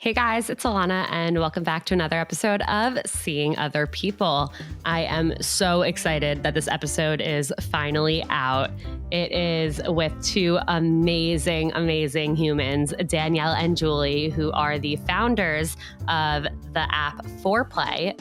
Hey guys, it's Ilana, and welcome back to another episode of Seeing Other People. I am so excited that this episode is finally out. It is with two amazing humans, Danielle and Julie, who are the founders of the app Fourplay,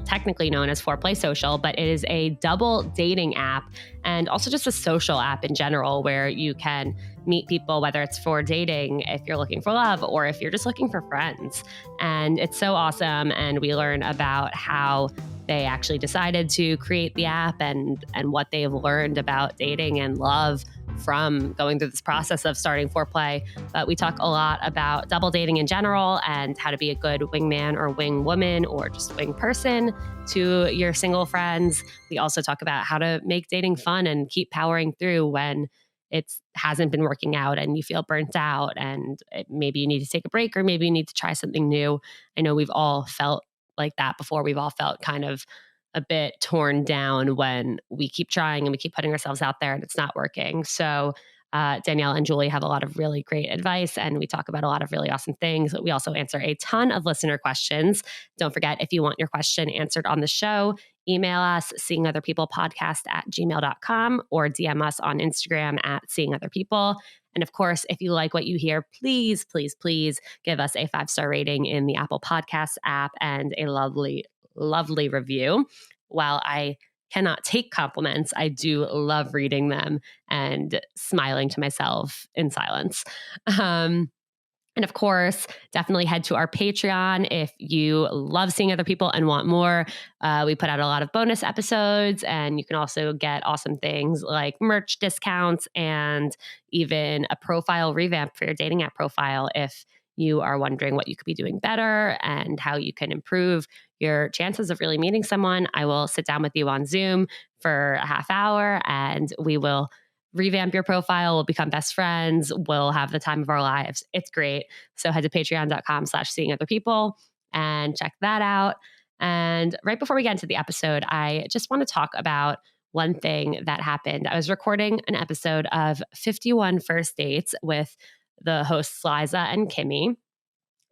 technically known as Fourplay Social, but it is a double dating app and also just a social app in general where you can meet people, whether it's for dating, if you're looking for love, or if you're just looking for friends. And it's so awesome. And we learn about how they actually decided to create the app and what they've learned about dating and love from going through this process of starting Fourplay. But we talk a lot about double dating in general and how to be a good wingman or wing woman or just wing person to your single friends. We also talk about how to make dating fun and keep powering through when it hasn't been working out and you feel burnt out and maybe you need to take a break or maybe you need to try something new. I know we've all felt like that before. We've all felt kind of a bit torn down when we keep trying and we keep putting ourselves out there and it's not working. So Danielle and Julie have a lot of really great advice and we talk about a lot of really awesome things. We also answer a ton of listener questions. Don't forget, if you want your question answered on the show, email us seeingotherpeoplepodcast@gmail.com or DM us on Instagram @seeingotherpeople. And of course, if you like what you hear, please give us a 5-star rating in the Apple Podcasts app and a lovely review. While I cannot take compliments, I do love reading them and smiling to myself in silence. And of course, definitely head to our Patreon if you love seeing other people and want more. We put out a lot of bonus episodes, and you can also get awesome things like merch discounts and even a profile revamp for your dating app profile if you are wondering what you could be doing better and how you can improve your chances of really meeting someone. I will sit down with you on Zoom for a half hour and we will revamp your profile. We'll become best friends. We'll have the time of our lives. It's great. So head to patreon.com/seeingotherpeople and check that out. And right before we get into the episode, I just want to talk about one thing that happened. I was recording an episode of 51 First Dates with the hosts Liza and Kimmy.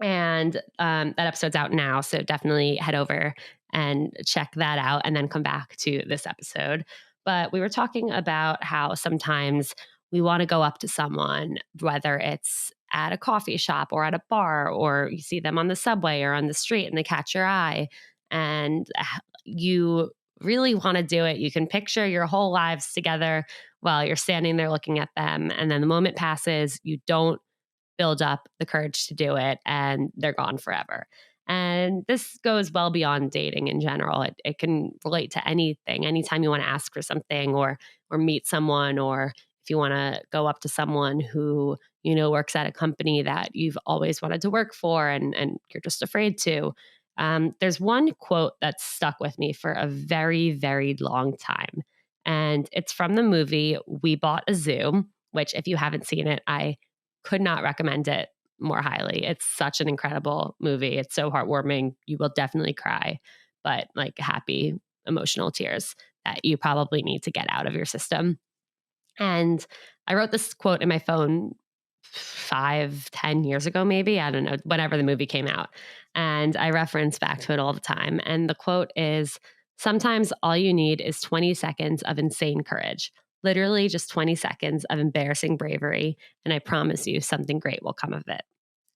And that episode's out now. So definitely head over and check that out and then come back to this episode. But we were talking about how sometimes we want to go up to someone, whether it's at a coffee shop or at a bar, or you see them on the subway or on the street and they catch your eye and you really want to do it. You can picture your whole lives together while you're standing there looking at them. And then the moment passes, you don't build up the courage to do it and they're gone forever. And this goes well beyond dating in general. It can relate to anything. Anytime you want to ask for something or meet someone, or if you want to go up to someone who you know works at a company that you've always wanted to work for and you're just afraid to. There's one quote that's stuck with me for a very, very long time. And it's from the movie We Bought a Zoo, which if you haven't seen it, I could not recommend it more highly. It's such an incredible movie. It's so heartwarming. You will definitely cry, but like happy, emotional tears that you probably need to get out of your system. And I wrote this quote in my phone 5-10 years ago, maybe. I don't know, whenever the movie came out. And I reference back to it all the time. And the quote is, "Sometimes all you need is 20 seconds of insane courage. Literally just 20 seconds of embarrassing bravery, and I promise you something great will come of it."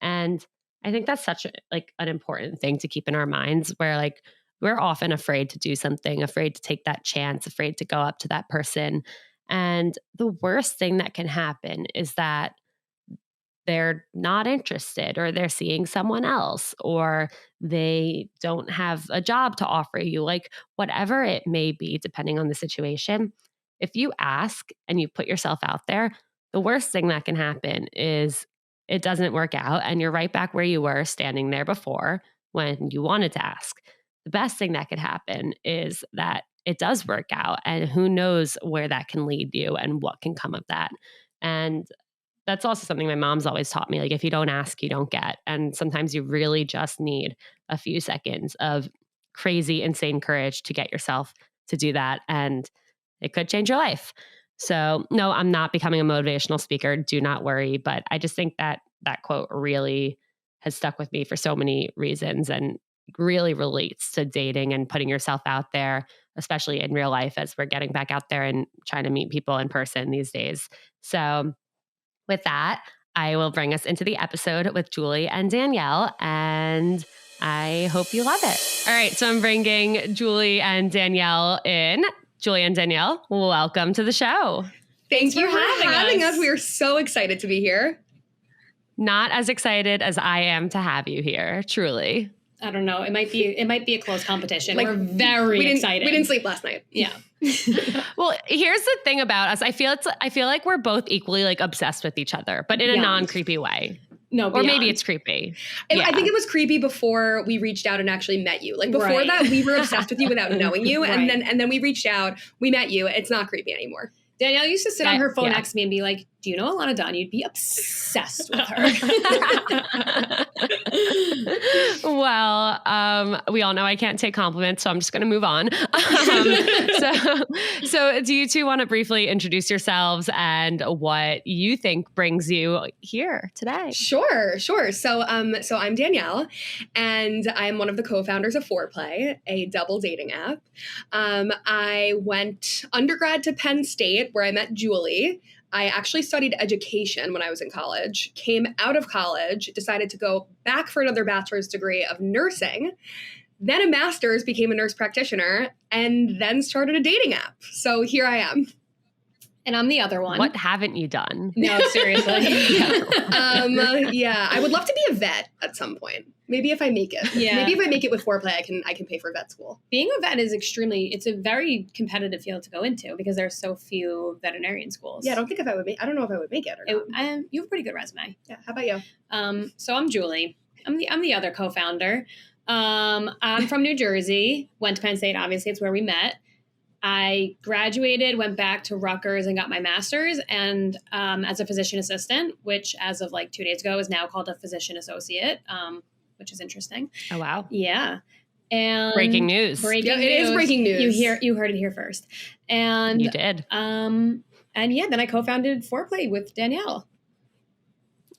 And I think that's such an important thing to keep in our minds, where like we're often afraid to do something, afraid to take that chance, afraid to go up to that person. And the worst thing that can happen is that they're not interested or they're seeing someone else or they don't have a job to offer you, like whatever it may be, depending on the situation. If you ask and you put yourself out there, the worst thing that can happen is it doesn't work out and you're right back where you were standing there before when you wanted to ask. The best thing that could happen is that it does work out, and who knows where that can lead you and what can come of that. And that's also something my mom's always taught me. Like, if you don't ask, you don't get. And sometimes you really just need a few seconds of crazy, insane courage to get yourself to do that. And it could change your life. So, no, I'm not becoming a motivational speaker. Do not worry. But I just think that that quote really has stuck with me for so many reasons and really relates to dating and putting yourself out there, especially in real life as we're getting back out there and trying to meet people in person these days. So with that, I will bring us into the episode with Julie and Danielle, and I hope you love it. All right, so I'm bringing Julie and Danielle in. Julie and Danielle, welcome to the show. Thanks for having us. We are so excited to be here. Not as excited as I am to have you here, truly. I don't know. It might be a close competition. We're very excited. We didn't sleep last night. Yeah. Well, here's the thing about us. I feel like we're both equally like obsessed with each other, but in a non-creepy way. No, or maybe it's creepy. I think it was creepy before we reached out and actually met you. Like before that, we were obsessed with you without knowing you, and then we reached out, we met you. It's not creepy anymore. Danielle used to sit on her phone next to me and be like, do you know Ilana Dunn? You'd be obsessed with her. Well, we all know I can't take compliments, so I'm just going to move on. So do you two want to briefly introduce yourselves and what you think brings you here today? Sure. So I'm Danielle, and I'm one of the co-founders of Fourplay, a double dating app. I went undergrad to Penn State, where I met Julie. I actually studied education when I was in college, came out of college, decided to go back for another bachelor's degree of nursing, then a master's, became a nurse practitioner, and then started a dating app. So here I am. And I'm the other one. What haven't you done? No, seriously. I would love to be a vet at some point. Maybe if I make it. Yeah. Maybe if I make it with Fourplay, I can pay for vet school. Being a vet is it's a very competitive field to go into because there's so few veterinarian schools. Yeah, I don't know if I would make it or not. You have a pretty good resume. Yeah. How about you? So I'm Julie. I'm the other co-founder. I'm from New Jersey. Went to Penn State. Obviously, it's where we met. I graduated, went back to Rutgers and got my master's, and as a physician assistant, which as of like 2 days ago is now called a physician associate, which is interesting. Oh, wow. Yeah. And breaking news. It is breaking news. You heard it here first. And you did. Then I co-founded Fourplay with Danielle.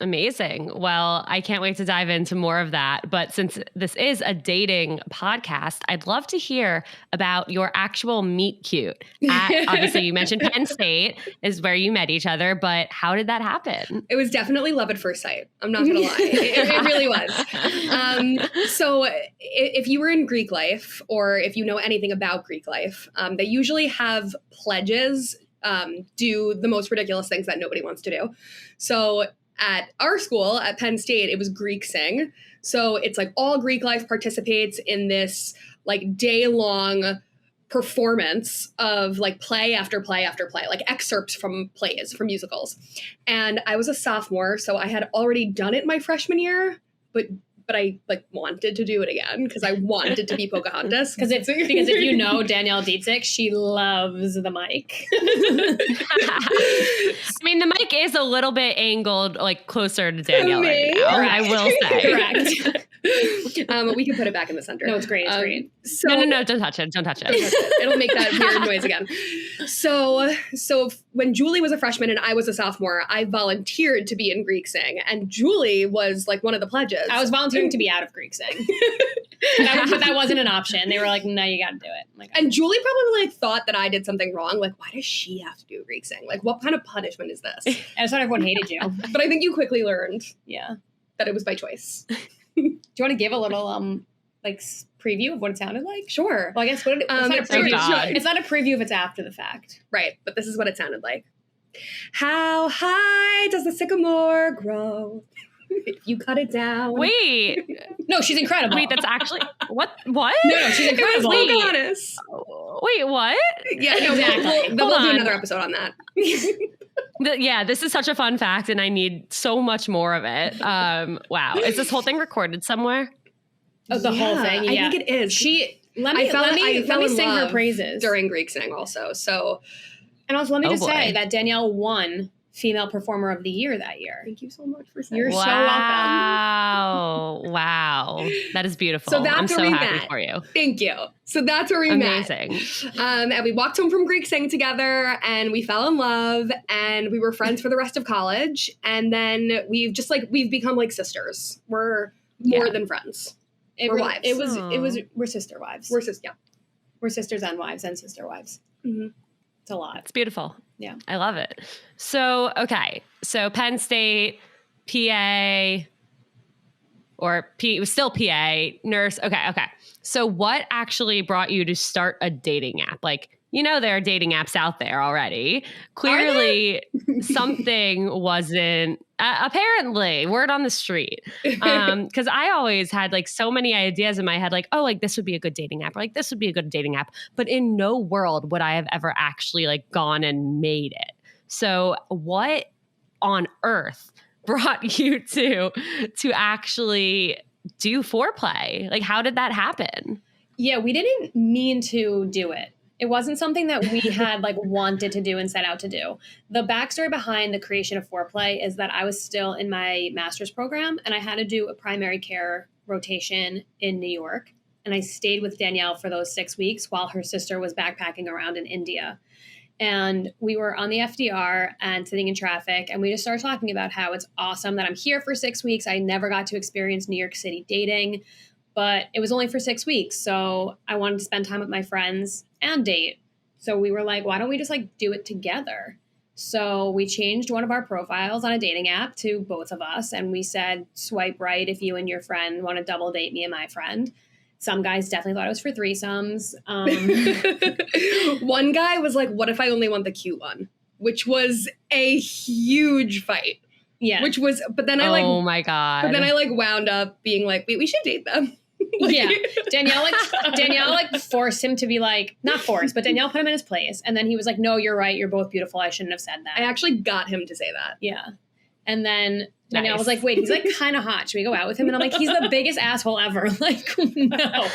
Amazing. Well, I can't wait to dive into more of that. But since this is a dating podcast, I'd love to hear about your actual meet cute. Obviously, you mentioned Penn State is where you met each other, but how did that happen? It was definitely love at first sight. I'm not going to lie. It really was. So if you were in Greek life, or if you know anything about Greek life, they usually have pledges do the most ridiculous things that nobody wants to do. So at our school, at Penn State, it was Greek Sing. So it's like all Greek life participates in this like day-long performance of like play after play after play, like excerpts from plays, from musicals. And I was a sophomore, so I had already done it my freshman year, but I like wanted to do it again because I wanted to be Pocahontas. Because if you know Danielle Dietzich, she loves the mic. I mean, the mic is a little bit angled, like closer to Danielle right now. I will say. Correct. We can put it back in the center. No, it's great. It's great. So, no, don't touch it. Don't touch it. It'll make that weird noise again. So when Julie was a freshman and I was a sophomore, I volunteered to be in Greek Sing, and Julie was like one of the pledges. I was volunteering to be out of Greek Sing, but that wasn't an option. They were like, "No, you got to do it." Like, and Julie probably like thought that I did something wrong. Like, why does she have to do Greek Sing? Like, what kind of punishment is this? I just thought everyone hated you. But I think you quickly learned, that it was by choice. Do you want to give a little preview of what it sounded like? Sure. Well, I guess it's not a preview. It's not a preview if it's after the fact. Right, but this is what it sounded like. How high does the sycamore grow? If you cut it down. Wait. No, she's incredible. Wait, that's actually what? No, she's incredible. Wait, what? Yeah, no, exactly. We'll do another episode on that. Yeah, this is such a fun fact, and I need so much more of it. Wow, is this whole thing recorded somewhere? Oh, the whole thing. Yeah. I think it is. Let me sing her praises during Greek Sing also. So, and also let me say that Danielle won Female Performer of the Year that year. Thank you so much for saying. You're so welcome. Wow. That is beautiful. So that's I'm where so we happy met. for you. Thank you. So that's where we Amazing. met. And we walked home from Greek Sing together and we fell in love and we were friends for the rest of college. And then we've become like sisters. We're more than friends. We're wives. We're sister wives. We're sisters and wives and sister wives. Mm-hmm. It's a lot. It's beautiful. Yeah. I love it. So, okay. So Penn State, PA, it was still PA, nurse. Okay. So what actually brought you to start a dating app? Like, there are dating apps out there already. Clearly something wasn't, apparently, word on the street. Because I always had like so many ideas in my head, like, oh, like this would be a good dating app, or like this would be a good dating app. But in no world would I have ever actually like gone and made it. So what on earth brought you to actually do Fourplay? Like, how did that happen? Yeah, we didn't mean to do it. It wasn't something that we had like wanted to do and set out to do. The backstory behind the creation of Fourplay is that I was still in my master's program and I had to do a primary care rotation in New York. And I stayed with Danielle for those 6 weeks while her sister was backpacking around in India. And we were on the FDR and sitting in traffic, and we just started talking about how it's awesome that I'm here for 6 weeks. I never got to experience New York City dating, but it was only for 6 weeks. So I wanted to spend time with my friends and date. So we were like, why don't we just like do it together? So we changed one of our profiles on a dating app to both of us. And we said, swipe right if you and your friend want to double date me and my friend. Some guys definitely thought it was for threesomes. One guy was like, what if I only want the cute one? Which was a huge fight. Yeah. But then I like, oh my God. But then I like wound up being like, wait, we should date them. Yeah. Danielle forced him to be like, not forced, but Danielle put him in his place. And then he was like, no, you're right. You're both beautiful. I shouldn't have said that. I actually got him to say that. Yeah. And then Danielle was like, wait, he's like kind of hot. Should we go out with him? And I'm like, he's the biggest asshole ever. Like, no.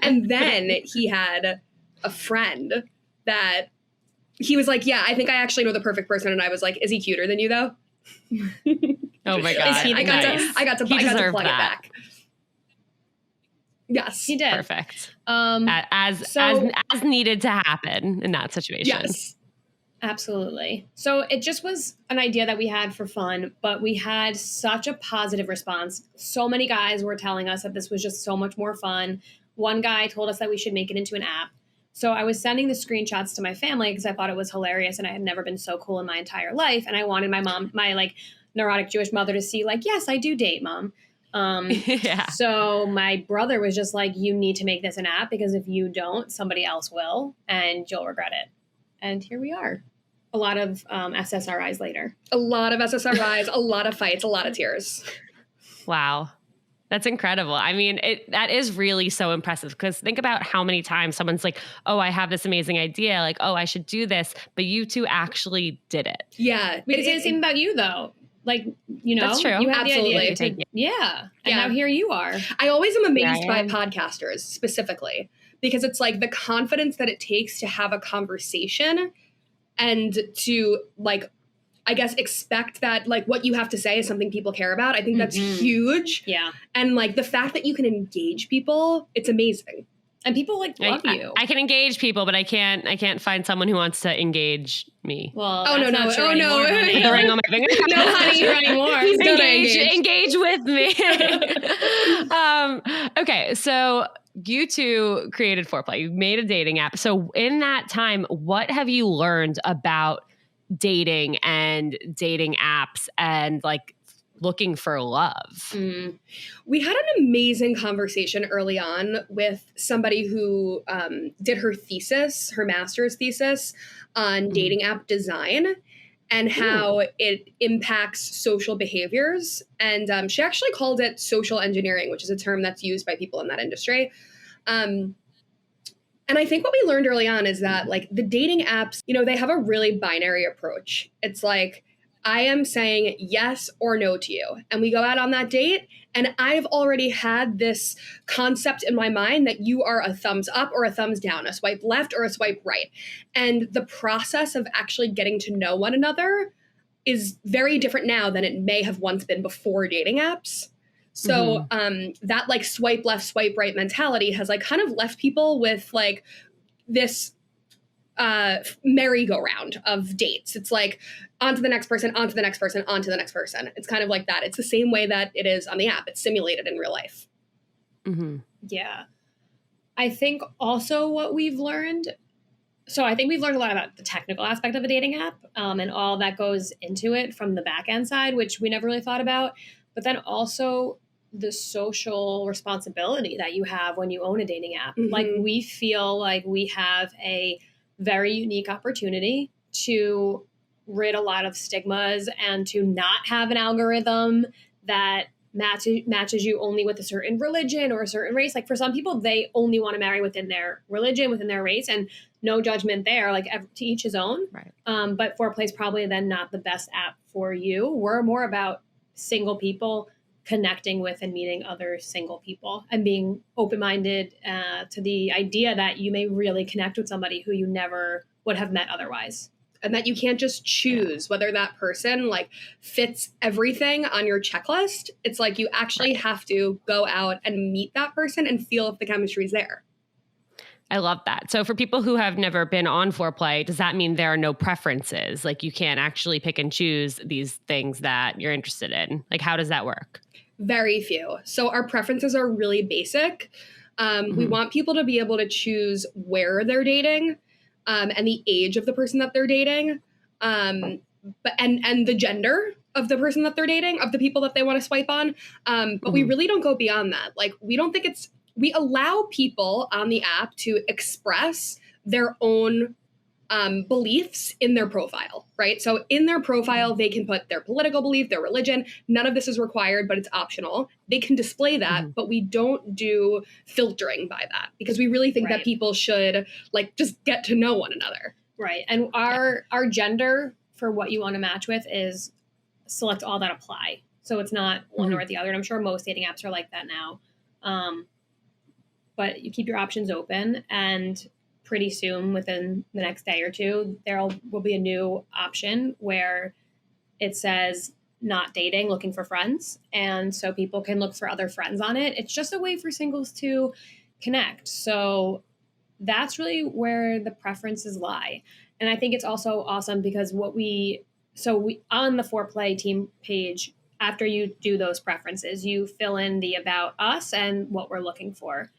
And then he had a friend that he was like, yeah, I think I actually know the perfect person. And I was like, is he cuter than you though? Oh my God. I got to plug it back. Yes. He did. Perfect. As needed to happen in that situation. Yes. Absolutely. So it just was an idea that we had for fun, but we had such a positive response. So many guys were telling us that this was just so much more fun. One guy told us that we should make it into an app. So I was sending the screenshots to my family because I thought it was hilarious and I had never been so cool in my entire life. And I wanted my mom, my like neurotic Jewish mother, to see like, yes, I do date, Mom. Yeah. So my brother was just like, you need to make this an app because if you don't, somebody else will and you'll regret it. And here we are. A lot of SSRIs later. A lot of SSRIs, a lot of fights, a lot of tears. Wow. That's incredible. I mean, that is really so impressive because think about how many times someone's like, oh, I have this amazing idea. Like, oh, I should do this. But you two actually did it. Yeah. We can say the same about you, though. Like, you know, that's true. You had Absolutely. the idea. Yeah. And now here you are. I always am amazed by podcasters specifically because it's like the confidence that it takes to have a conversation and to like, I guess, expect that like what you have to say is something people care about. I think that's huge. Yeah. And like the fact that you can engage people, it's amazing. And people like love you. I can engage people, but I can't find someone who wants to engage me. Well, no. With the ring on my finger. No, honey, you're anymore. Engage with me. Okay, so you two created Fourplay. You made a dating app. So in that time, what have you learned about dating and dating apps and like looking for love? We had an amazing conversation early on with somebody who did her master's thesis on dating app design and how it impacts social behaviors. And she actually called it social engineering, which is a term that's used by people in that industry. And I think what we learned early on is that like the dating apps, you know, they have a really binary approach. It's like, I am saying yes or no to you. And we go out on that date. And I've already had this concept in my mind that you are a thumbs up or a thumbs down, a swipe left or a swipe right. And the process of actually getting to know one another is very different now than it may have once been before dating apps. So that like swipe left, swipe right mentality has like kind of left people with like this merry-go-round of dates. It's like on to the next person, on to the next person, on to the next person. It's kind of like that. It's the same way that it is on the app. It's simulated in real life. Yeah. I think also what we've learned, so I think we've learned a lot about the technical aspect of a dating app and all that goes into it from the back end side, which we never really thought about. But then also the social responsibility that you have when you own a dating app. Like we feel like we have a very unique opportunity to rid a lot of stigmas and to not have an algorithm that matches you only with a certain religion or a certain race. Like for some people, they only want to marry within their religion, within their race, and no judgment there, like to each his own. Right. But Fourplay is probably then not the best app for you. We're more about single people connecting with and meeting other single people and being open-minded to the idea that you may really connect with somebody who you never would have met otherwise. And that you can't just choose whether that person like fits everything on your checklist. It's like you actually have to go out and meet that person and feel if the chemistry is there. I love that. So for people who have never been on Fourplay, does that mean there are no preferences? Like you can't actually pick and choose these things that you're interested in? Like how does that work? Very few. So our preferences are really basic. We want people to be able to choose where they're dating and the age of the person that they're dating, but the gender of the person that they're dating, of the people that they want to swipe on. But we really don't go beyond that. Like we don't think we allow people on the app to express their own beliefs in their profile, right? So in their profile, they can put their political belief, their religion. None of this is required, but it's optional. They can display that, but we don't do filtering by that because we really think that people should like just get to know one another. Right. And our gender for what you want to match with is select all that apply. So it's not one or the other. And I'm sure most dating apps are like that now. But you keep your options open, and pretty soon, within the next day or two, there will be a new option where it says not dating, looking for friends. And so people can look for other friends on it. It's just a way for singles to connect. So that's really where the preferences lie. And I think it's also awesome because we on the Fourplay team page, after you do those preferences, you fill in the about us and what we're looking for.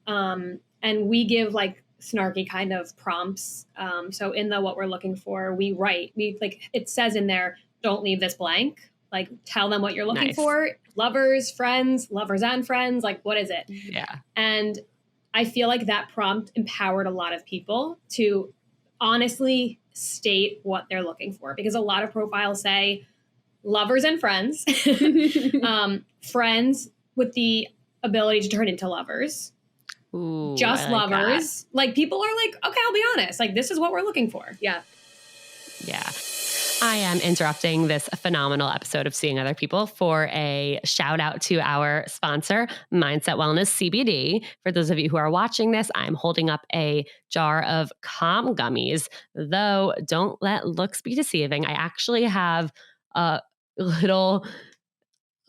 And we give like snarky kind of prompts. So in the what we're looking for, we like it says in there, don't leave this blank. Like tell them what you're looking for. Lovers, friends, lovers and friends. Like what is it? Yeah. And I feel like that prompt empowered a lot of people to honestly state what they're looking for, because a lot of profiles say lovers and friends, friends with the ability to turn into lovers. Ooh, just like lovers. That. Like people are like, okay, I'll be honest. Like this is what we're looking for. Yeah. Yeah. I am interrupting this phenomenal episode of Seeing Other People for a shout out to our sponsor, Mindset Wellness CBD. For those of you who are watching this, I'm holding up a jar of Calm gummies, though don't let looks be deceiving. I actually have a little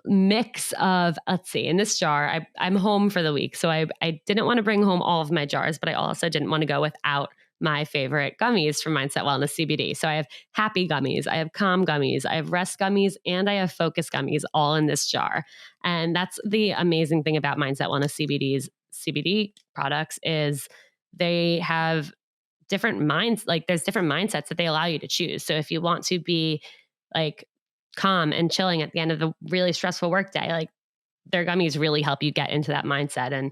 mix of, let's see, in this jar, I'm home for the week. So I didn't want to bring home all of my jars, but I also didn't want to go without my favorite gummies from Mindset Wellness CBD. So I have happy gummies, I have calm gummies, I have rest gummies, and I have focus gummies all in this jar. And that's the amazing thing about Mindset Wellness CBD's CBD products is they have different minds, like there's different mindsets that they allow you to choose. So if you want to be like calm and chilling at the end of the really stressful workday, like their gummies really help you get into that mindset. And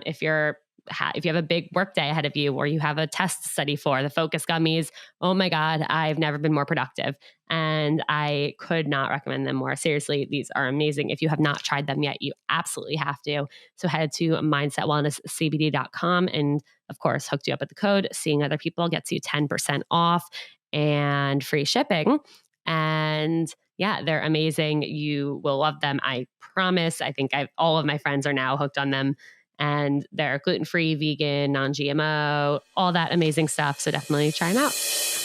if you have a big workday ahead of you or you have a test to study for, the focus gummies, oh my God, I've never been more productive. And I could not recommend them more. Seriously, these are amazing. If you have not tried them yet, you absolutely have to. So head to mindsetwellnesscbd.com and of course, hooked you up with the code Seeing Other People gets you 10% off and free shipping. And yeah, they're amazing. You will love them. I promise. I think all of my friends are now hooked on them, and they're gluten-free, vegan, non-GMO, all that amazing stuff. So definitely try them out.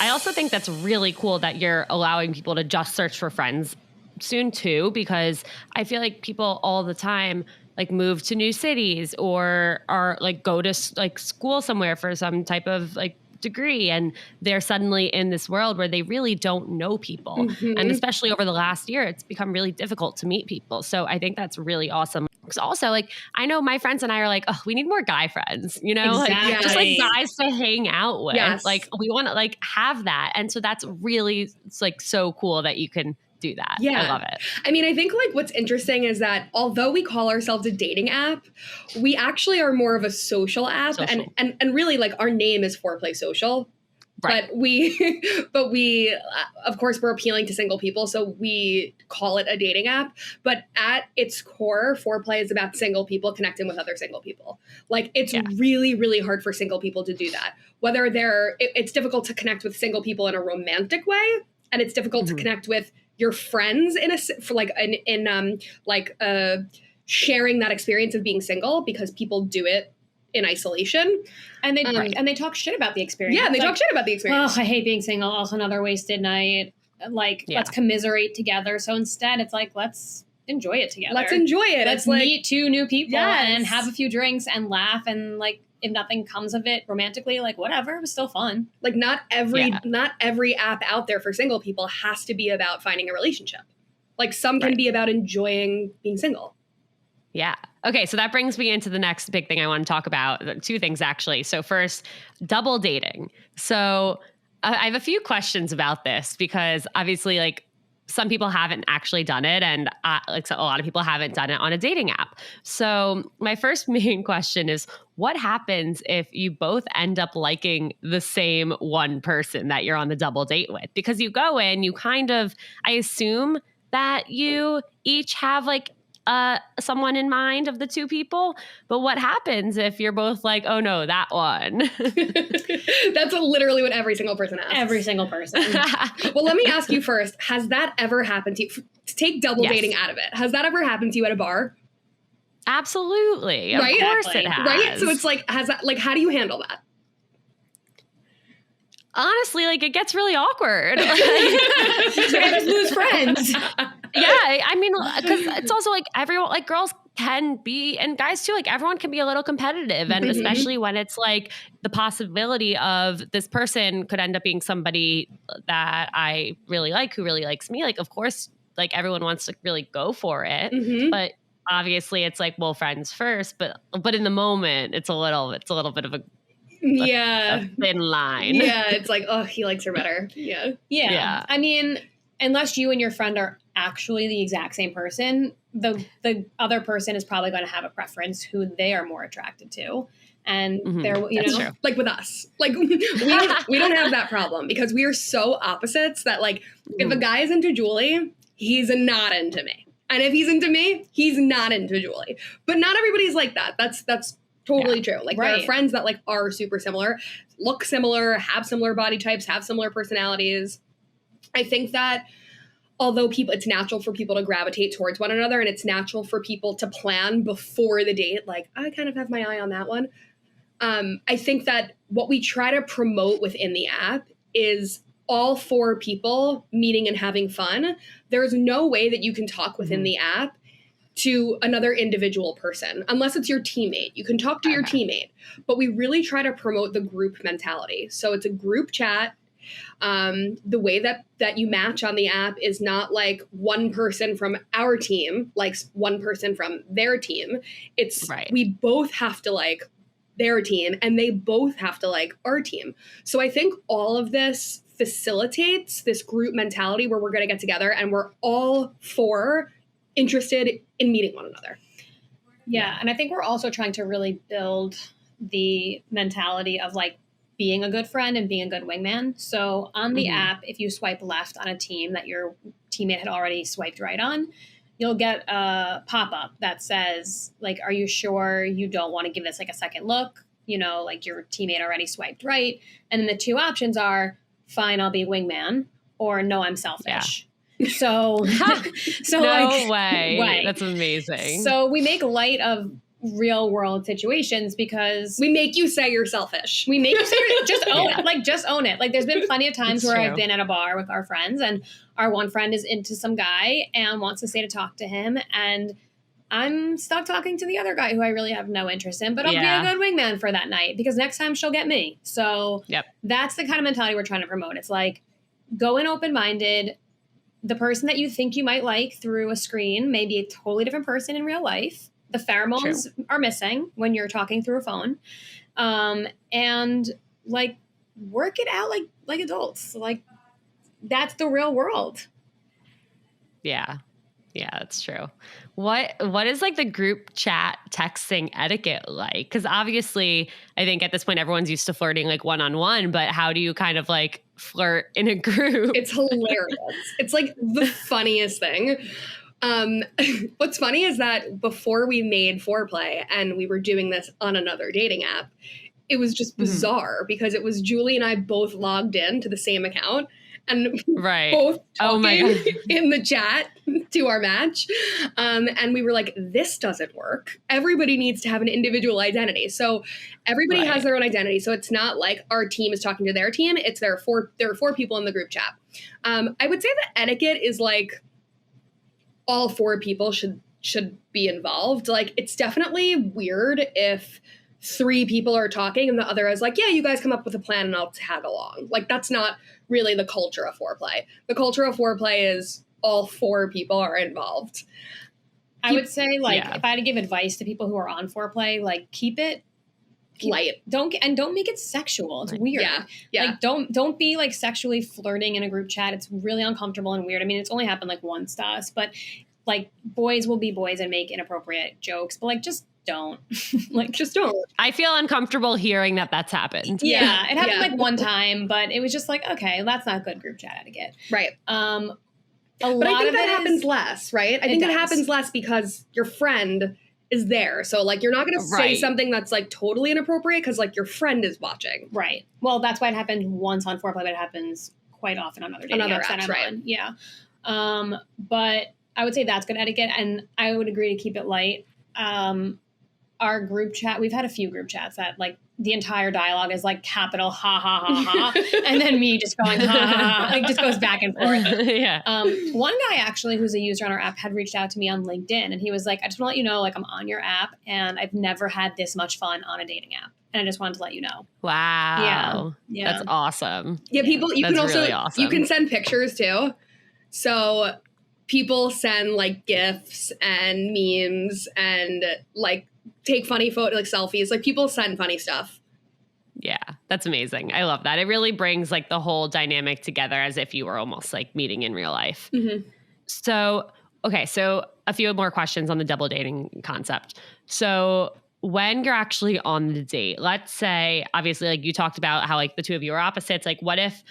I also think that's really cool that you're allowing people to just search for friends soon too, because I feel like people all the time like move to new cities or are like go to like school somewhere for some type of like degree, and they're suddenly in this world where they really don't know people. And especially over the last year, it's become really difficult to meet people. So I think that's really awesome. Because also, like, I know my friends and I are like, oh, we need more guy friends, you know, like just like guys to hang out with. Like we want to like have that. And so that's really, it's like so cool that you can do that. Yeah. I love it. I mean, I think like what's interesting is that although we call ourselves a dating app, we actually are more of a social app. And really like our name is Fourplay Social. Right. But we, of course, we're appealing to single people, so we call it a dating app. But at its core, Foreplay is about single people connecting with other single people. Like, it's really, really hard for single people to do that. Whether it's difficult to connect with single people in a romantic way, and it's difficult to connect with your friends sharing that experience of being single, because people do it in isolation. And they talk shit about the experience. Yeah, they talk shit about the experience. Oh, I hate being single. Also another wasted night. Like, let's commiserate together. So instead, it's like, let's enjoy it together. Let's enjoy it. Let's meet two new people and have a few drinks and laugh. And like, if nothing comes of it romantically, like whatever, it was still fun. Like not every app out there for single people has to be about finding a relationship. Like some can be about enjoying being single. Yeah. Okay. So that brings me into the next big thing I want to talk about. Two things, actually. So first, double dating. So I have a few questions about this because obviously, like, some people haven't actually done it, and like so a lot of people haven't done it on a dating app. So my first main question is, what happens if you both end up liking the same one person that you're on the double date with? Because you go in, you kind of, I assume that you each have like someone in mind of the two people, but what happens if you're both like, oh no, that one? That's literally what every single person asks. Every single person. Well, let me ask you first, has that ever happened to you? To take double dating out of it, has that ever happened to you at a bar? Absolutely. Right? Of course it has. Right? So it's like, how do you handle that? Honestly, like, it gets really awkward. Just lose friends. Yeah, I mean, because it's also like everyone, like girls can be, and guys too, like everyone can be a little competitive. And especially when it's like the possibility of this person could end up being somebody that I really like, who really likes me. Like, of course, like everyone wants to really go for it. But obviously it's like, well, friends first. But in the moment, it's a little bit of a thin line. Yeah, it's like, oh, he likes her better. Yeah. I mean, unless you and your friend are actually the exact same person, the other person is probably going to have a preference who they are more attracted to. And they're, That's true. like with us, like we don't have that problem because we are so opposites that like if a guy is into Julie, he's not into me. And if he's into me, he's not into Julie. But not everybody's like that. That's totally true. Like there are friends that like are super similar, look similar, have similar body types, have similar personalities. I think that although it's natural for people to gravitate towards one another, and it's natural for people to plan before the date, like I kind of have my eye on that one. I think that what we try to promote within the app is all four people meeting and having fun. There's no way that you can talk within the app to another individual person, unless it's your teammate. You can talk to your teammate, but we really try to promote the group mentality. So it's a group chat. The way that you match on the app is not like one person from our team likes one person from their team. It's we both have to like their team and they both have to like our team. So I think all of this facilitates this group mentality where we're going to get together and we're all four interested in meeting one another. Yeah. And I think we're also trying to really build the mentality of like being a good friend and being a good wingman. So on the app, if you swipe left on a team that your teammate had already swiped right on, you'll get a pop-up that says like, are you sure you don't want to give this like a second look? You know, like your teammate already swiped right. And then the two options are fine, I'll be a wingman, or no, I'm selfish. Yeah. So no way. That's amazing. So we make light of real world situations because we make you say you're selfish. We make you say just own it. Like, just own it. Like, there's been plenty of times It's where true. I've been at a bar with our friends and our one friend is into some guy and wants to stay to talk to him, and I'm stuck talking to the other guy who I really have no interest in, but I'll be a good wingman for that night because next time she'll get me. So that's the kind of mentality we're trying to promote. It's like, go in open-minded. The person that you think you might like through a screen may be a totally different person in real life. The pheromones are missing when you're talking through a phone. And like, work it out like adults. Like, that's the real world. Yeah. Yeah, that's true. What is like the group chat texting etiquette like? Because obviously, I think at this point everyone's used to flirting like one-on-one, but how do you kind of like flirt in a group? It's hilarious. It's like the funniest thing. What's funny is that before we made Fourplay and we were doing this on another dating app, it was just bizarre because it was Julie and I both logged in to the same account and both talking in the chat to our match. And we were like, this doesn't work. Everybody needs to have an individual identity. So everybody has their own identity. So it's not like our team is talking to their team. It's there are four people in the group chat. I would say that etiquette is like all four people should be involved. Like, it's definitely weird if 3 people are talking and the other is like, yeah, you guys come up with a plan and I'll tag along. Like, that's not really the culture of Fourplay. The culture of Fourplay is all 4 people are involved. I would say, like, if I had to give advice to people who are on Fourplay, like, keep it light. Don't make it sexual. It's weird. Yeah. Like, don't be like sexually flirting in a group chat. It's really uncomfortable and weird. I mean, it's only happened like once to us, but like, boys will be boys and make inappropriate jokes, but like, just don't. Like, just don't. I feel uncomfortable hearing that that's happened. Yeah, it happened like one time, but it was just like, okay, that's not good group chat etiquette. Right. But I think that happens less, right? I think it happens less because your friend is there. So like, you're not going to say something that's like totally inappropriate because like your friend is watching. Right. Well, that's why it happened once on Fourplay, but it happens quite often on other dating apps that I'm on. Yeah. But I would say that's good etiquette, and I would agree to keep it light. Our group chat, we've had a few group chats that like the entire dialogue is like capital ha ha ha ha, and then me just going ha ha ha, like just goes back and forth. One guy actually who's a user on our app had reached out to me on LinkedIn, and he was like, I just want to let you know, like, I'm on your app and I've never had this much fun on a dating app, and I just wanted to let you know. Wow. Yeah. That's awesome. Yeah, people, you can also, really awesome. You can send pictures too. So people send like GIFs and memes and like take funny photos, like selfies. Like, people send funny stuff. Yeah, that's amazing. I love that. It really brings like the whole dynamic together as if you were almost like meeting in real life. Mm-hmm. So, okay. So a few more questions on the double dating concept. So when you're actually on the date, let's say, obviously, like you talked about how like the two of you are opposites. Like, what if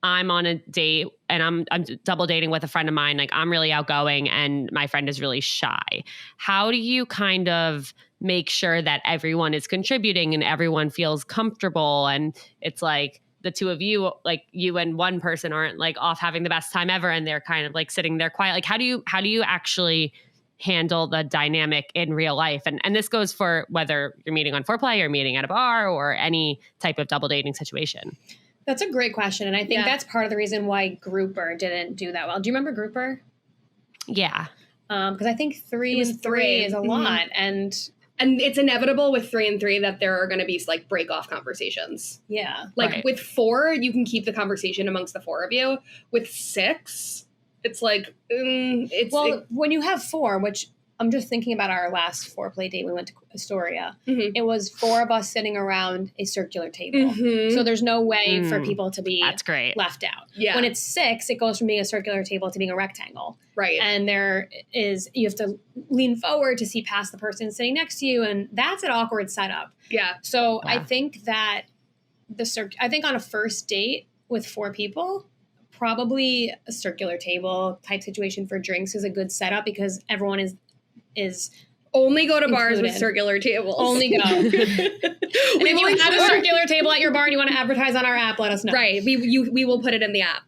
I'm on a date and I'm double dating with a friend of mine, like I'm really outgoing and my friend is really shy. How do you kind of make sure that everyone is contributing and everyone feels comfortable and it's like the two of you, like you and one person aren't like off having the best time ever and they're kind of like sitting there quiet? Like, how do you actually handle the dynamic in real life? And this goes for whether you're meeting on Fourplay or meeting at a bar or any type of double dating situation. That's a great question. And I think that's part of the reason why Grouper didn't do that well. Do you remember Grouper? Yeah. Because I think 3 and 3 is a lot. And it's inevitable with 3 and 3 that there are going to be like break off conversations. Yeah. Like with 4, you can keep the conversation amongst the 4 of you. With 6, it's like, when you have 4, which I'm just thinking about our last Fourplay date, we went to Astoria. Mm-hmm. It was 4 of us sitting around a circular table. Mm-hmm. So there's no way for people to be left out. Yeah. When it's 6, it goes from being a circular table to being a rectangle. Right. And you have to lean forward to see past the person sitting next to you. And that's an awkward setup. Yeah. So I think that I think on a first date with 4 people, probably a circular table type situation for drinks is a good setup because everyone is only go to bars with circular tables. Only go. And if you have a circular table at your bar and you want to advertise on our app, let us know. Right. We will put it in the app.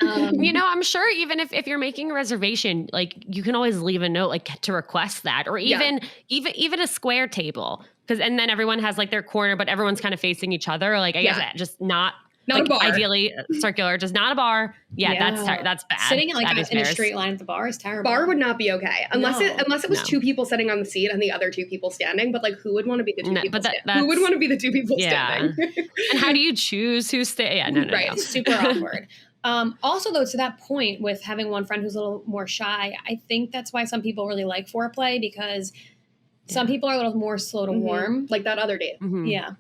I'm sure even if you're making a reservation, like you can always leave a note like to request that, or even a square table, and then everyone has like their corner, but everyone's kind of facing each other. Like I guess just not like a bar. Ideally circular, just not a bar. That's bad. Sitting like in a bears. straight line at the bar is terrible. Bar would not be okay unless it was two people sitting on the seat and the other two people standing. But like, who would want to be the two people standing? Who would want to be the two people standing? And how do you choose who's staying? Yeah, no. It's super awkward. Also, though, to that point with having one friend who's a little more shy, I think that's why some people really like foreplay, because some people are a little more slow to warm. Like that other date. Mm-hmm. Yeah.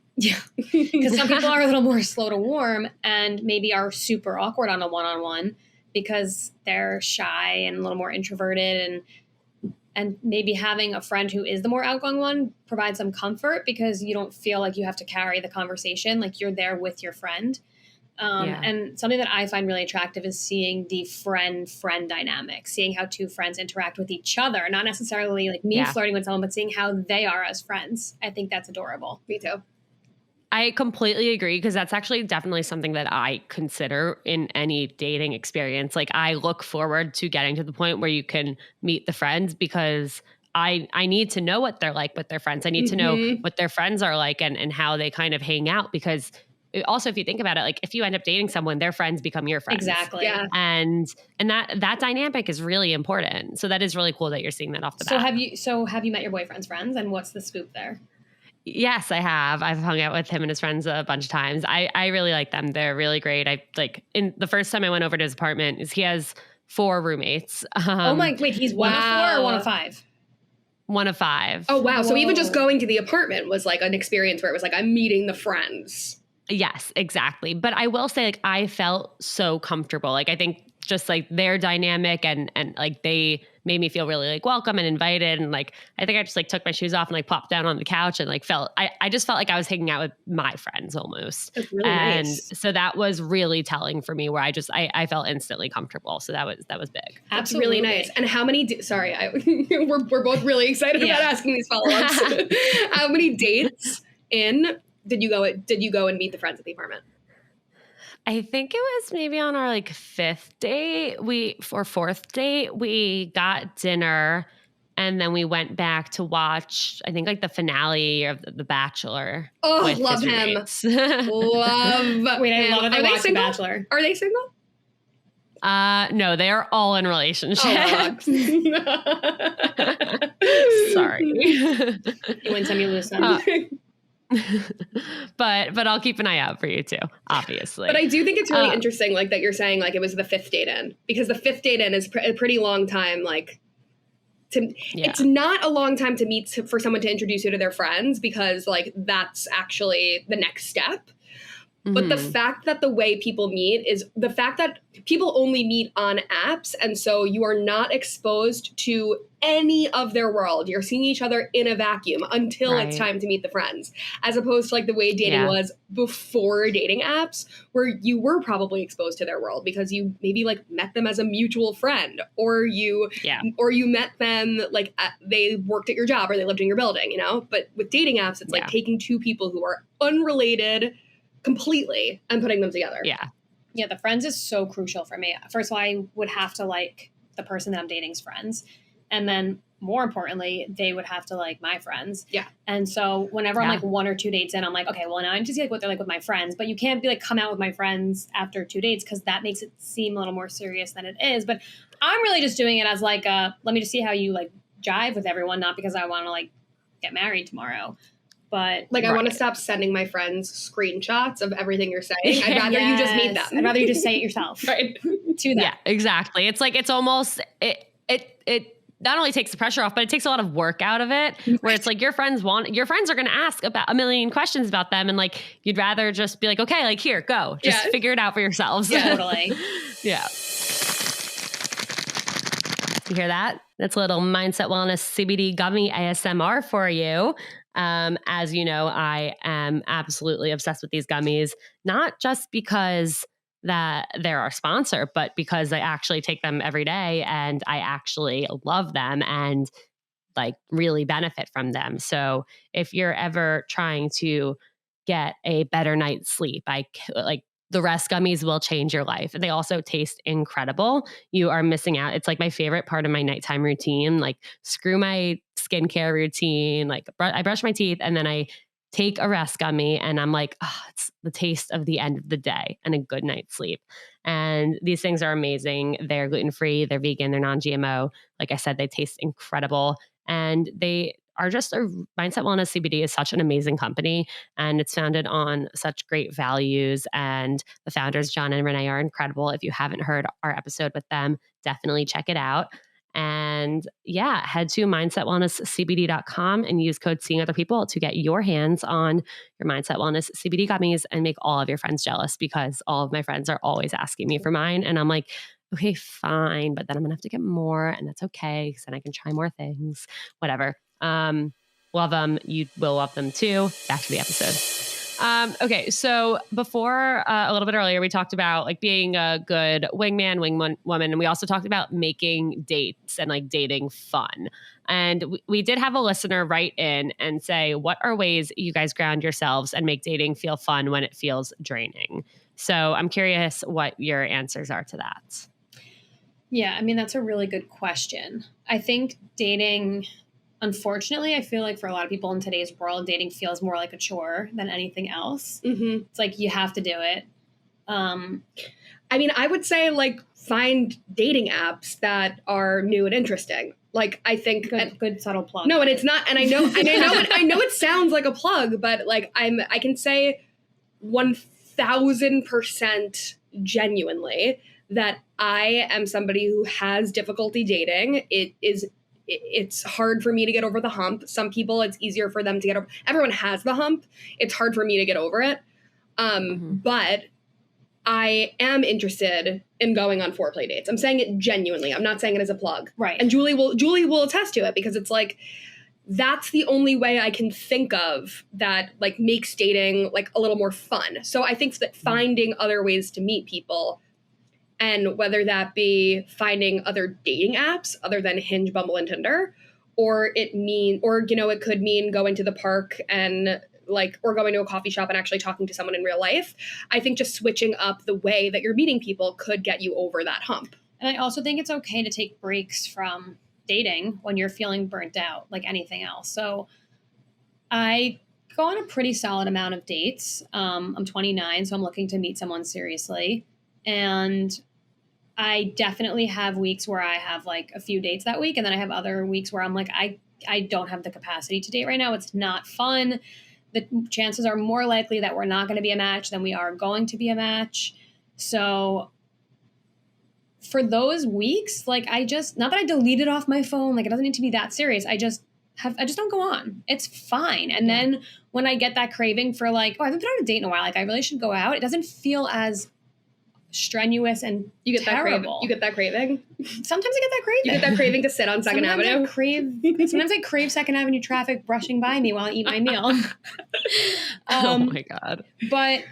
Because some people are a little more slow to warm and maybe are super awkward on a one-on-one because they're shy and a little more introverted, and maybe having a friend who is the more outgoing one provides some comfort because you don't feel like you have to carry the conversation. Like you're there with your friend. And something that I find really attractive is seeing the friend-friend dynamic, seeing how two friends interact with each other, not necessarily like me flirting with someone, but seeing how they are as friends. I think that's adorable. Me too. I completely agree, because that's actually definitely something that I consider in any dating experience. Like I look forward to getting to the point where you can meet the friends, because I need to know what they're like with their friends. I need to know what their friends are like and how they kind of hang out, because also, if you think about it, like if you end up dating someone, their friends become your friends. Exactly. Yeah. And that dynamic is really important. So that is really cool that you're seeing that off the bat. Have you met your boyfriend's friends, and what's the scoop there? Yes, I have. I've hung out with him and his friends a bunch of times. I really like them. They're really great. In the first time I went over to his apartment, he has 4 roommates. Wait, he's one of 4 or one of 5? One of 5. Oh, wow. Whoa. So even just going to the apartment was like an experience where it was like, I'm meeting the friends. Yes, exactly. But I will say, like, I felt so comfortable. Like, I think just like their dynamic and like they made me feel really like welcome and invited. And like, I think I just like took my shoes off and like popped down on the couch and like I just felt like I was hanging out with my friends almost. That's really nice. So that was really telling for me, where I felt instantly comfortable. So that was big. That's really nice. And how many, we're both really excited about asking these follow-ups. How many dates did you go and meet the friends at the apartment? I think it was maybe on our like 5th date, or 4th date, we got dinner and then we went back to watch, I think like the finale of The Bachelor. Oh, love him. Love. Wait, I love it. Are they single? Bachelor. Are they single? No, they are all in relationships. Sorry. You win some, you lose some. But I'll keep an eye out for you too, obviously. But I do think it's really interesting, like that you're saying, like it was the 5th date in, because the 5th date in is a pretty long time. Like, it's not a long time to meet for someone to introduce you to their friends, because like that's actually the next step. But the fact that the way people meet is the fact that people only meet on apps. And so you are not exposed to any of their world. You're seeing each other in a vacuum until it's time to meet the friends, as opposed to like the way dating was before dating apps, where you were probably exposed to their world because you maybe like met them as a mutual friend, or you met them like they worked at your job or they lived in your building, you know? But with dating apps, it's like taking two people who are unrelated completely and putting them together. Yeah, the friends is so crucial for me. First of all, I would have to like the person that I'm dating's friends. And then more importantly, they would have to like my friends. Yeah. And so whenever I'm like 1 or 2 dates in, I'm like, okay, well now I need to see like what they're like with my friends. But you can't be like come out with my friends after 2 dates, because that makes it seem a little more serious than it is. But I'm really just doing it as like let me just see how you like jive with everyone, not because I want to like get married tomorrow. But like, I want to stop sending my friends screenshots of everything you're saying. I'd rather you just meet them. I'd rather you just say it yourself. Right. To that. Yeah, exactly. It's like, it's almost, it not only takes the pressure off, but it takes a lot of work out of it, where it's like your friends are going to ask about a million questions about them. And like, you'd rather just be like, okay, like here, go, just figure it out for yourselves. Yeah, totally. Yeah. You hear that? That's a little Mindset Wellness CBD gummy ASMR for you. As you know, I am absolutely obsessed with these gummies, not just because that they're our sponsor, but because I actually take them every day and I actually love them and like really benefit from them. So if you're ever trying to get a better night's sleep, The rest gummies will change your life. They also taste incredible. You are missing out. It's like my favorite part of my nighttime routine. Like, screw my skincare routine. Like, I brush my teeth and then I take a rest gummy and I'm like, oh, it's the taste of the end of the day and a good night's sleep. And these things are amazing. They're gluten-free, they're vegan, they're non-GMO. Like I said, they taste incredible. And they are just Mindset Wellness CBD is such an amazing company, and it's founded on such great values. And the founders, John and Renee, are incredible. If you haven't heard our episode with them, definitely check it out. And yeah, head to mindsetwellnesscbd.com and use code Seeing Other People to get your hands on your Mindset Wellness CBD gummies and make all of your friends jealous, because all of my friends are always asking me for mine. And I'm like, okay, fine. But then I'm going to have to get more, and that's okay, because then I can try more things, whatever. Love them. You will love them too. Back to the episode. Okay. So before, a little bit earlier, we talked about like being a good wingman, woman. And we also talked about making dates and like dating fun. And we did have a listener write in and say, what are ways you guys ground yourselves and make dating feel fun when it feels draining? So I'm curious what your answers are to that. Yeah, I mean, that's a really good question. I think dating, unfortunately, I feel like for a lot of people in today's world, dating feels more like a chore than anything else. Mm-hmm. It's like you have to do it. I mean, I would say like find dating apps that are new and interesting. Like, I think good subtle plug. No, and it's not. And I know it sounds like a plug, but like I can say 1000% genuinely that I am somebody who has difficulty dating. It's hard for me to get over the hump. Some people, it's easier for them to get over. Everyone has the hump. It's hard for me to get over it. But I am interested in going on foreplay dates. I'm saying it genuinely. I'm not saying it as a plug. Right. And Julie will attest to it, because it's like, that's the only way I can think of that like makes dating like a little more fun. So I think that finding other ways to meet people, and whether that be finding other dating apps other than Hinge, Bumble, and Tinder, or it could mean going to the park and or going to a coffee shop and actually talking to someone in real life. I think just switching up the way that you're meeting people could get you over that hump. And I also think it's okay to take breaks from dating when you're feeling burnt out, like anything else. So I go on a pretty solid amount of dates. I'm 29, so I'm looking to meet someone seriously. And I definitely have weeks where I have like a few dates that week. And then I have other weeks where I'm like, I don't have the capacity to date right now. It's not fun. The chances are more likely that we're not going to be a match than we are going to be a match. So for those weeks, like not that I deleted off my phone, like it doesn't need to be that serious. I just don't go on. It's fine. And then when I get that craving for like, oh, I haven't been on a date in a while, like I really should go out, it doesn't feel as strenuous and you get terrible. You get that craving. Sometimes I get that craving. You get that craving to sit on Second Avenue. Sometimes I crave Second Avenue traffic brushing by me while I eat my meal. Oh my God. But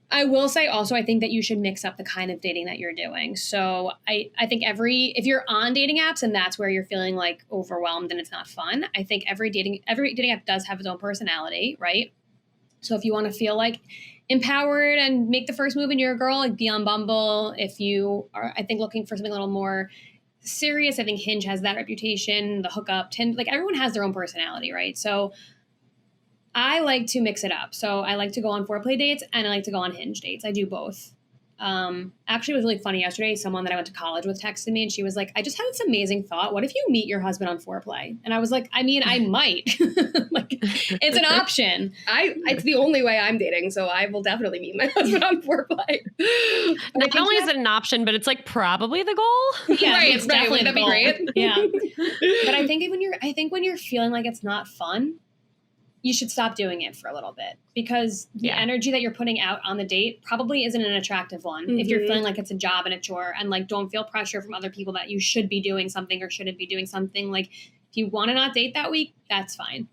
I will say also, I think that you should mix up the kind of dating that you're doing. So I think if you're on dating apps and that's where you're feeling like overwhelmed and it's not fun, I think every dating app does have its own personality, right? So if you want to feel like empowered and make the first move and you're a girl, like be on Bumble. If you are, I think, looking for something a little more serious, I think Hinge has that reputation, the hookup, Tinder, like everyone has their own personality, right? So I like to mix it up. So I like to go on foreplay dates and I like to go on Hinge dates. I do both. Actually, it was really funny yesterday. Someone that I went to college with texted me and she was like, I just had this amazing thought. What if you meet your husband on foreplay? And I was like, I mean, I might. Like, it's an option. It's the only way I'm dating, so I will definitely meet my husband on foreplay. Not only is it an option, but it's like probably the goal. Yeah, right, it's definitely Wouldn't that be great? Yeah. But I think when you're feeling like it's not fun, you should stop doing it for a little bit, because the energy that you're putting out on the date probably isn't an attractive one. Mm-hmm. If you're feeling like it's a job and a chore, and like don't feel pressure from other people that you should be doing something or shouldn't be doing something. Like if you want to not date that week, that's fine.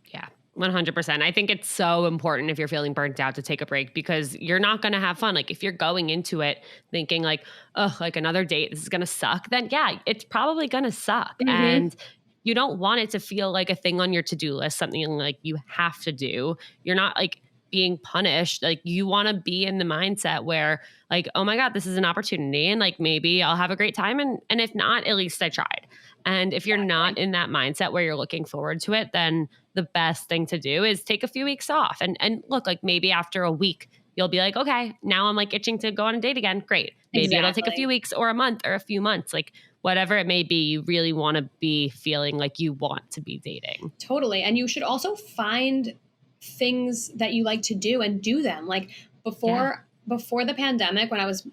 Yeah, 100%. I think it's so important if you're feeling burnt out to take a break, because you're not going to have fun. Like if you're going into it thinking like, oh, like another date, this is going to suck, then yeah, it's probably going to suck. Mm-hmm. And you don't want it to feel like a thing on your to-do list, something like you have to do. You're not like, being punished. Like you want to be in the mindset where like, oh my God, this is an opportunity and like maybe I'll have a great time. And if not, at least I tried. And if you're not in that mindset where you're looking forward to it, then the best thing to do is take a few weeks off and look, like maybe after a week, you'll be like, okay, now I'm like itching to go on a date again. Great. Maybe it'll take a few weeks or a month or a few months, like whatever it may be. You really want to be feeling like you want to be dating. Totally. And you should also find things that you like to do and do them. Like before the pandemic, when I was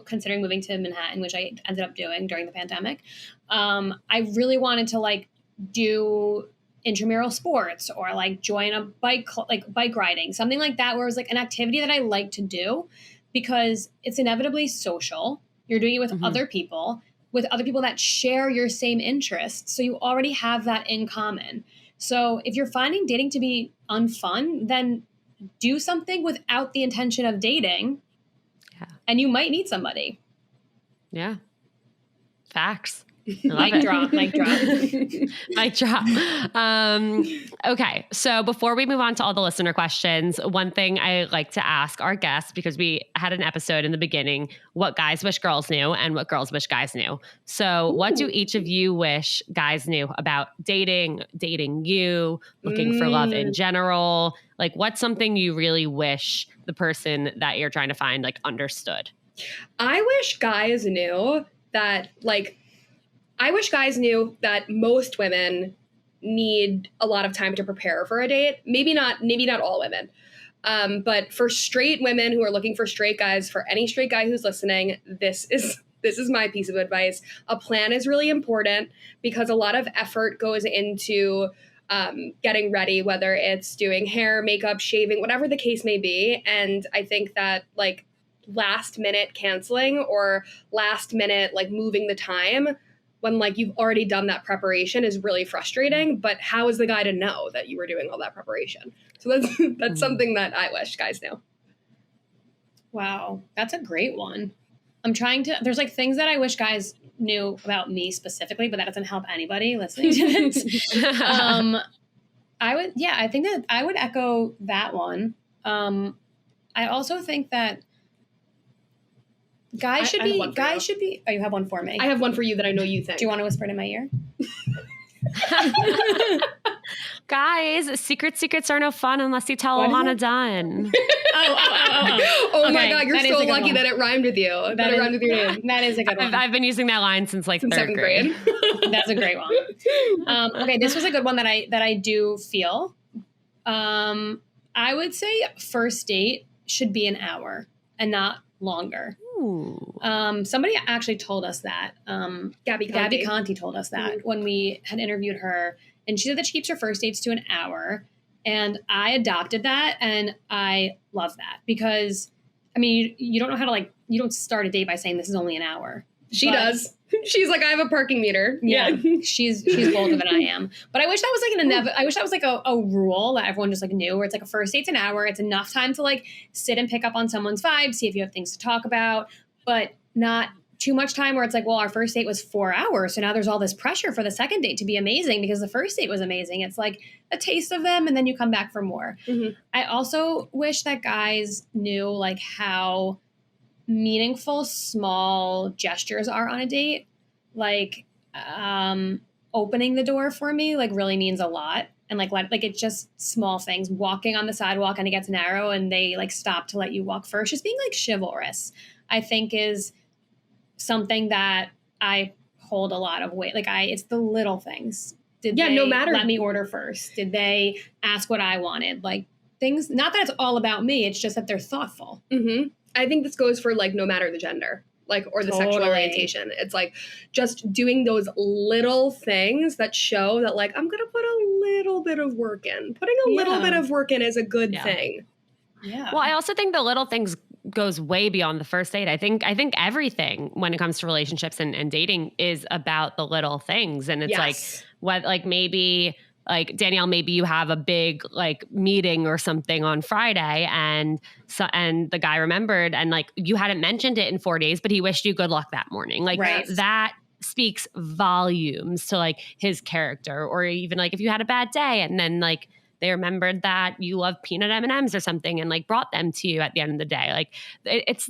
considering moving to Manhattan, which I ended up doing during the pandemic, I really wanted to like do intramural sports or like join a bike riding, something like that, where it was like an activity that I like to do because it's inevitably social. You're doing it with other people that share your same interests. So you already have that in common. So if you're finding dating to be unfun, then do something without the intention of dating. Yeah. And you might meet somebody. Yeah. Facts. Mic drop. Mic drop. Okay. So before we move on to all the listener questions, one thing I like to ask our guests, because we had an episode in the beginning, what guys wish girls knew and what girls wish guys knew. So what do each of you wish guys knew about dating you, looking for love in general? Like what's something you really wish the person that you're trying to find like understood? I wish guys knew that most women need a lot of time to prepare for a date. Maybe not all women. But for straight women who are looking for straight guys, for any straight guy who's listening, this is my piece of advice. A plan is really important because a lot of effort goes into getting ready, whether it's doing hair, makeup, shaving, whatever the case may be. And I think that like last minute canceling or last minute like moving the time when like you've already done that preparation is really frustrating. But how is the guy to know that you were doing all that preparation? So that's something that I wish guys knew. Wow, that's a great one. There's like things that I wish guys knew about me specifically, but that doesn't help anybody listening to this. I think that I would echo that one. I also think that guys should be. Oh, you have one for me. I have one for you that I know you think. Do you want to whisper it in my ear? Guys, secrets are no fun unless you tell Ilana Dunn. Oh my God, you're so lucky that it rhymed with you. That it rhymed with your name. That is a good one. I've been using that line since third grade. That's a great one. Okay, this was a good one that I do feel. I would say first date should be an hour and not longer. Somebody actually told us that. Gabby Conti told us that when we had interviewed her, and she said that she keeps her first dates to an hour. And I adopted that, and I love that because, I mean, you don't know how to you don't start a date by saying this is only an hour. She does. She's like, I have a parking meter. Yeah, she's bolder than I am. But I wish that was I wish that was like a rule that everyone just like knew, where it's like a first date's an hour. It's enough time to like sit and pick up on someone's vibe, see if you have things to talk about, but not too much time where it's like, well, our first date was 4 hours. So now there's all this pressure for the second date to be amazing because the first date was amazing. It's like a taste of them and then you come back for more. I also wish that guys knew like how meaningful small gestures are on a date. Like opening the door for me like really means a lot. And like it's just small things, walking on the sidewalk and it gets narrow and they like stop to let you walk first. Just being like chivalrous, I think is something that I hold a lot of weight. Like it's the little things. Did they let me order first? Did they ask what I wanted? Like things, not that it's all about me. It's just that they're thoughtful. I think this goes for like no matter the gender, like, or the sexual orientation. It's like just doing those little things that show that like, I'm going to put a little bit of work in. Putting a little bit of work in is a good thing. Yeah. Well, I also think the little things goes way beyond the first date. I think everything when it comes to relationships and dating is about the little things. And it's like, what, like maybe like Danielle, maybe you have a big like meeting or something on Friday and the guy remembered and like you hadn't mentioned it in 4 days, but he wished you good luck that morning. Like that speaks volumes to like his character. Or even like if you had a bad day and then like they remembered that you love peanut M&Ms or something and like brought them to you at the end of the day. Like it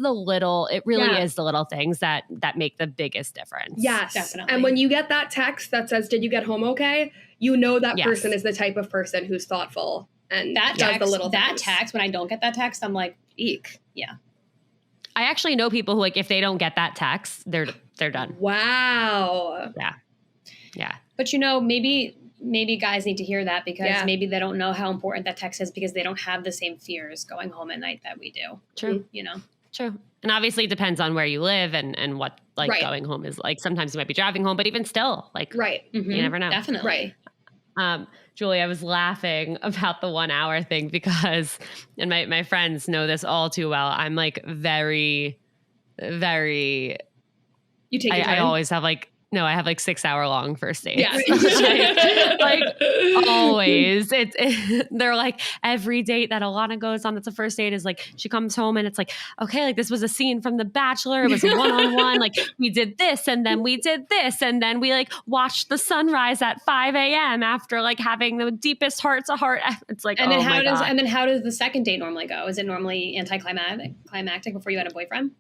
really is the little things that make the biggest difference. Yes, definitely. And when you get that text that says, "Did you get home okay?" You know that person is the type of person who's thoughtful and does the little things. That text, when I don't get that text, I'm like, eek. Yeah. I actually know people who, like, if they don't get that text, they're done. Wow. Yeah. But maybe guys need to hear that because maybe they don't know how important that text is because they don't have the same fears going home at night that we do. True. True. And obviously it depends on where you live and what going home is like. Sometimes you might be driving home, but even still, like, you never know. Definitely. Right. Julie, I was laughing about the 1 hour thing because, and my friends know this all too well, I'm like very, very, you take your time? I always have like, no, I have like 6 hour long first dates. Yeah. like always. They're like every date that Ilana goes on that's a first date is like, she comes home and it's like, okay, like this was a scene from The Bachelor. It was a one-on-one. Like we did this and then we did this. And then we like watched the sunrise at 5 a.m. after like having the deepest heart to heart. It's like, and then how does the second date normally go? Is it normally climactic before you had a boyfriend?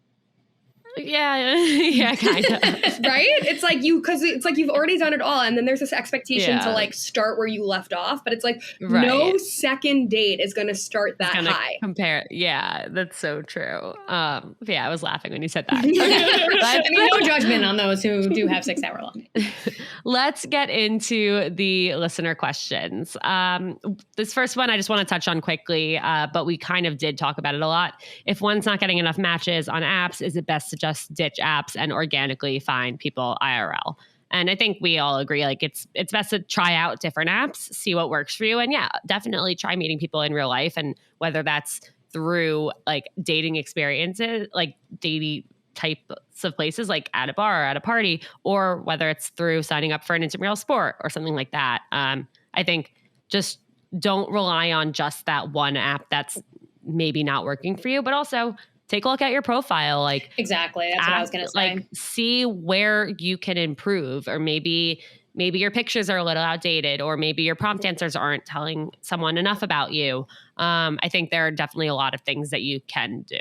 Yeah, kind of. Right? It's like because it's like you've already done it all, and then there's this expectation to like start where you left off, but it's like no second date is going to start that high. Compare, yeah, that's so true. I was laughing when you said that. Okay. No judgment on those who do have 6 hour long dates. Let's get into the listener questions. This first one I just want to touch on quickly, but we kind of did talk about it a lot. If one's not getting enough matches on apps, is it best to just ditch apps and organically find people IRL? And I think we all agree, like it's best to try out different apps, see what works for you. And definitely try meeting people in real life. And whether that's through like dating experiences, like dating types of places, like at a bar or at a party, or whether it's through signing up for an intramural sport or something like that. I think just don't rely on just that one app that's maybe not working for you, but also take a look at your profile. Like exactly. That's what I was going to say. Like see where you can improve, or maybe your pictures are a little outdated, or maybe your prompt answers aren't telling someone enough about you. I think there are definitely a lot of things that you can do.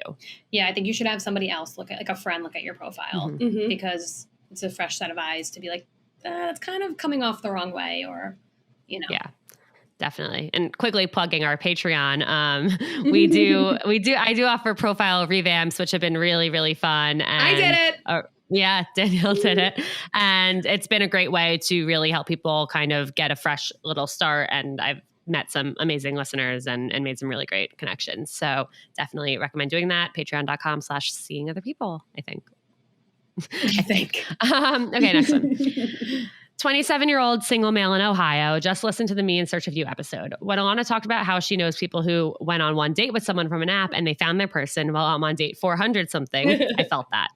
Yeah. I think you should have somebody else look at your profile because it's a fresh set of eyes to be like, that's kind of coming off the wrong way, or, Yeah. Definitely. And quickly plugging our Patreon. I do offer profile revamps, which have been really, really fun. And, I did it. Yeah, Danielle did it. And it's been a great way to really help people kind of get a fresh little start. And I've met some amazing listeners and made some really great connections. So definitely recommend doing that. Patreon.com/seeingotherpeople, I think. Okay, next one. 27-year-old single male in Ohio just listened to the Me in Search of You episode. When Ilana talked about how she knows people who went on one date with someone from an app and they found their person while I'm on date 400 something, I felt that.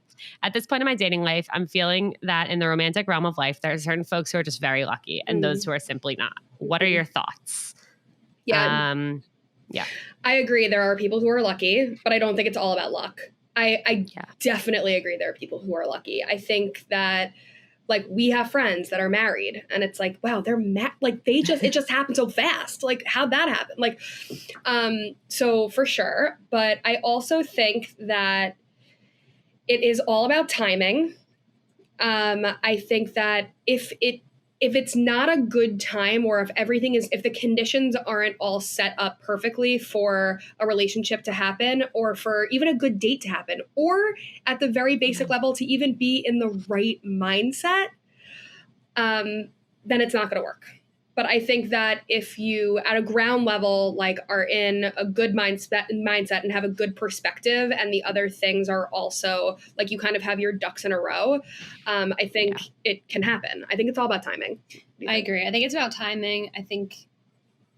At this point in my dating life, I'm feeling that in the romantic realm of life, there are certain folks who are just very lucky and those who are simply not. What are your thoughts? Yeah. I agree. There are people who are lucky, but I don't think it's all about luck. I definitely agree there are people who are lucky. I think that like we have friends that are married and it's like, wow, they're like it just happened so fast. Like how'd that happen? Like, so for sure. But I also think that it is all about timing. I think that if it's not a good time, or if the conditions aren't all set up perfectly for a relationship to happen, or for even a good date to happen, or at the very basic level to even be in the right mindset, then it's not going to work. But I think that if you at a ground level, like are in a good mindset and have a good perspective, and the other things are also like you kind of have your ducks in a row, I think it can happen. I think it's all about timing. I agree. I think it's about timing. I think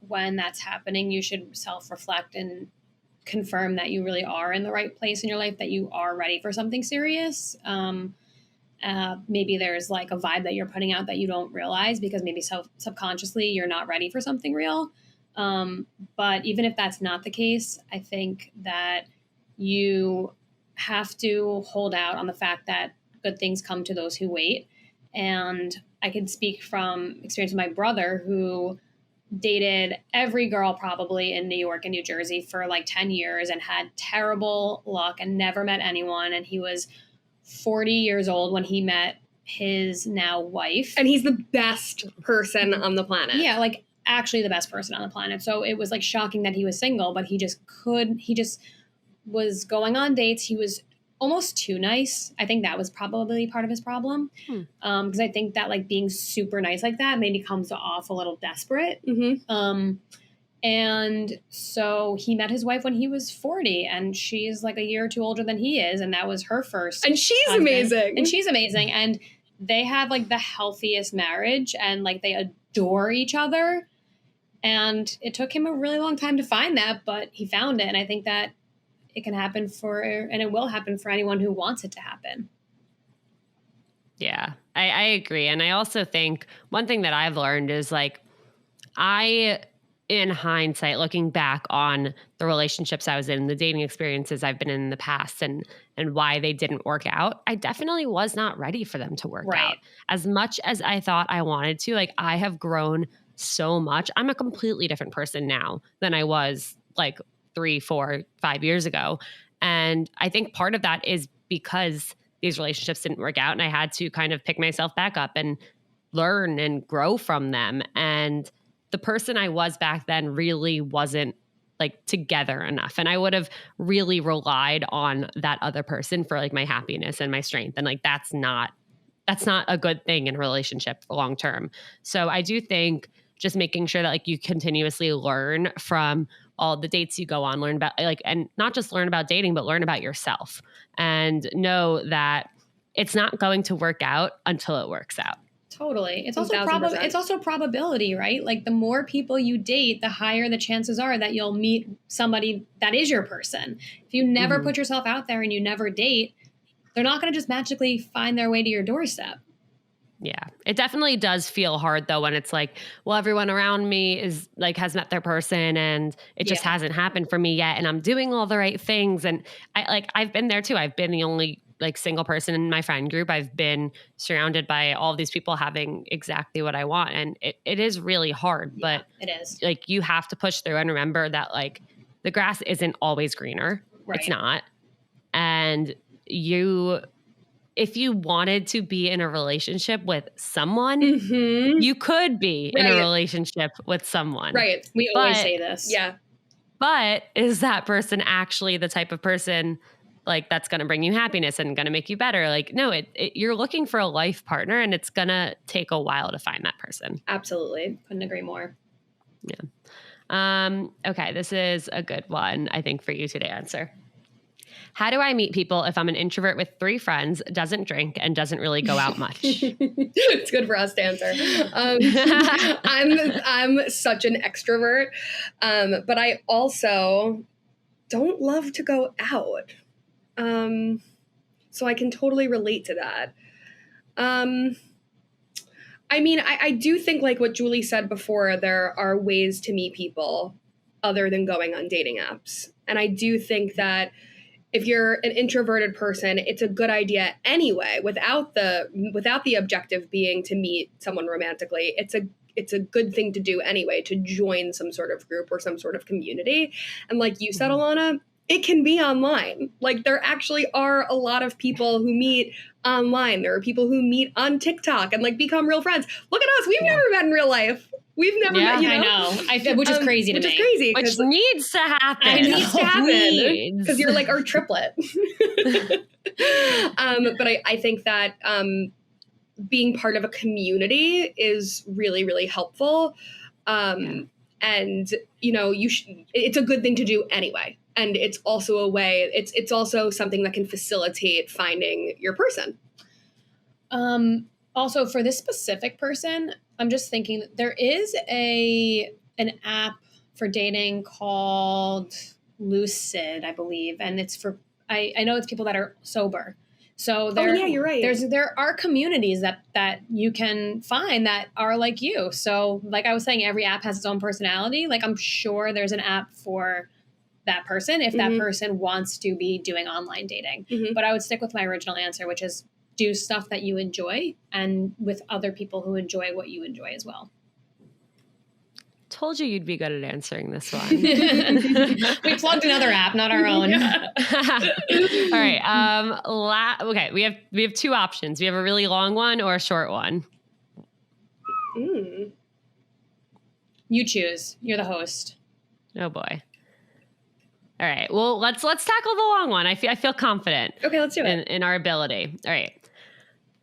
when that's happening, you should self-reflect and confirm that you really are in the right place in your life, that you are ready for something serious. Maybe there's like a vibe that you're putting out that you don't realize because maybe subconsciously you're not ready for something real. But even if that's not the case, I think that you have to hold out on the fact that good things come to those who wait. And I can speak from experience with my brother, who dated every girl probably in New York and New Jersey for like 10 years and had terrible luck and never met anyone. And he was 40 years old when he met his now wife. And he's the best person on the planet. Yeah, like actually the best person on the planet. So it was like shocking that he was single, but he just was going on dates. He was almost too nice. I think that was probably part of his problem. Because I think that like being super nice like that maybe comes off a little desperate. And so he met his wife when he was 40, and she's like a year or two older than he is. And that was her first. And she's husband. amazing. And she's amazing. And they have like the healthiest marriage, and like they adore each other. And it took him a really long time to find that, but he found it. And I think that it can happen and it will happen for anyone who wants it to happen. Yeah, I agree. And I also think one thing that I've learned is like, in hindsight, looking back on the relationships I was in, the dating experiences I've been in the past and why they didn't work out, I definitely was not ready for them to work out. As much as I thought I wanted to, like I have grown so much. I'm a completely different person now than I was like 3, 4, 5 years ago. And I think part of that is because these relationships didn't work out and I had to kind of pick myself back up and learn and grow from them. And the person I was back then really wasn't like together enough. And I would have really relied on that other person for like my happiness and my strength. And like, that's not a good thing in a relationship long term. So I do think just making sure that like you continuously learn from all the dates you go on, learn about like, and not just learn about dating, but learn about yourself and know that it's not going to work out until it works out. Totally. It's 1000%. it's also probability, right? Like the more people you date, the higher the chances are that you'll meet somebody that is your person. If you never put yourself out there and you never date, they're not going to just magically find their way to your doorstep. Yeah. It definitely does feel hard though when it's like, well, everyone around me is like has met their person and it just hasn't happened for me yet. And I'm doing all the right things. And I've been there too. I've been the only like single person in my friend group. I've been surrounded by all of these people having exactly what I want. And it is really hard, but it is like you have to push through and remember that like the grass isn't always greener. Right. It's not. And if you wanted to be in a relationship with someone, you could be in a relationship with someone. Right. We always say this. Yeah. But is that person actually the type of person like that's going to bring you happiness and going to make you better? Like, no, you're looking for a life partner and it's going to take a while to find that person. Absolutely. Couldn't agree more. Yeah. Okay. This is a good one, I think, for you to answer. How do I meet people if I'm an introvert with 3 friends, doesn't drink, and doesn't really go out much? It's good for us to answer. I'm such an extrovert, but I also don't love to go out. So I can totally relate to that. I mean, I do think like what Julie said before, there are ways to meet people other than going on dating apps. And I do think that if you're an introverted person, it's a good idea anyway, without the objective being to meet someone romantically. It's a good thing to do anyway, to join some sort of group or some sort of community. And like you said, Ilana, it can be online. Like there actually are a lot of people who meet online. There are people who meet on TikTok and like become real friends. Look at us. We've never met in real life. We've never met, you know? I know. Which is crazy to me. Which is crazy. Which needs to happen. It needs to happen. Because you're like our triplet. But I think that being part of a community is really, really helpful. And, you know, it's a good thing to do anyway. And it's also a way, it's also something that can facilitate finding your person. Also, for this specific person, I'm just thinking that there is an app for dating called Lucid, I believe. And it's for, I know it's people that are sober. So you're right. There are communities that you can find that are like you. So like I was saying, every app has its own personality. Like I'm sure there's an app for that person if that person wants to be doing online dating. But I would stick with my original answer, which is do stuff that you enjoy and with other people who enjoy what you enjoy as well. told you you'd be good at answering this one. We plugged another app, not our own. All right. Okay. We have two options. We have a really long one or a short one. You choose. You're the host. Oh boy. All right. Well, let's tackle the long one. I feel confident. Okay, let's do it. In our ability. All right.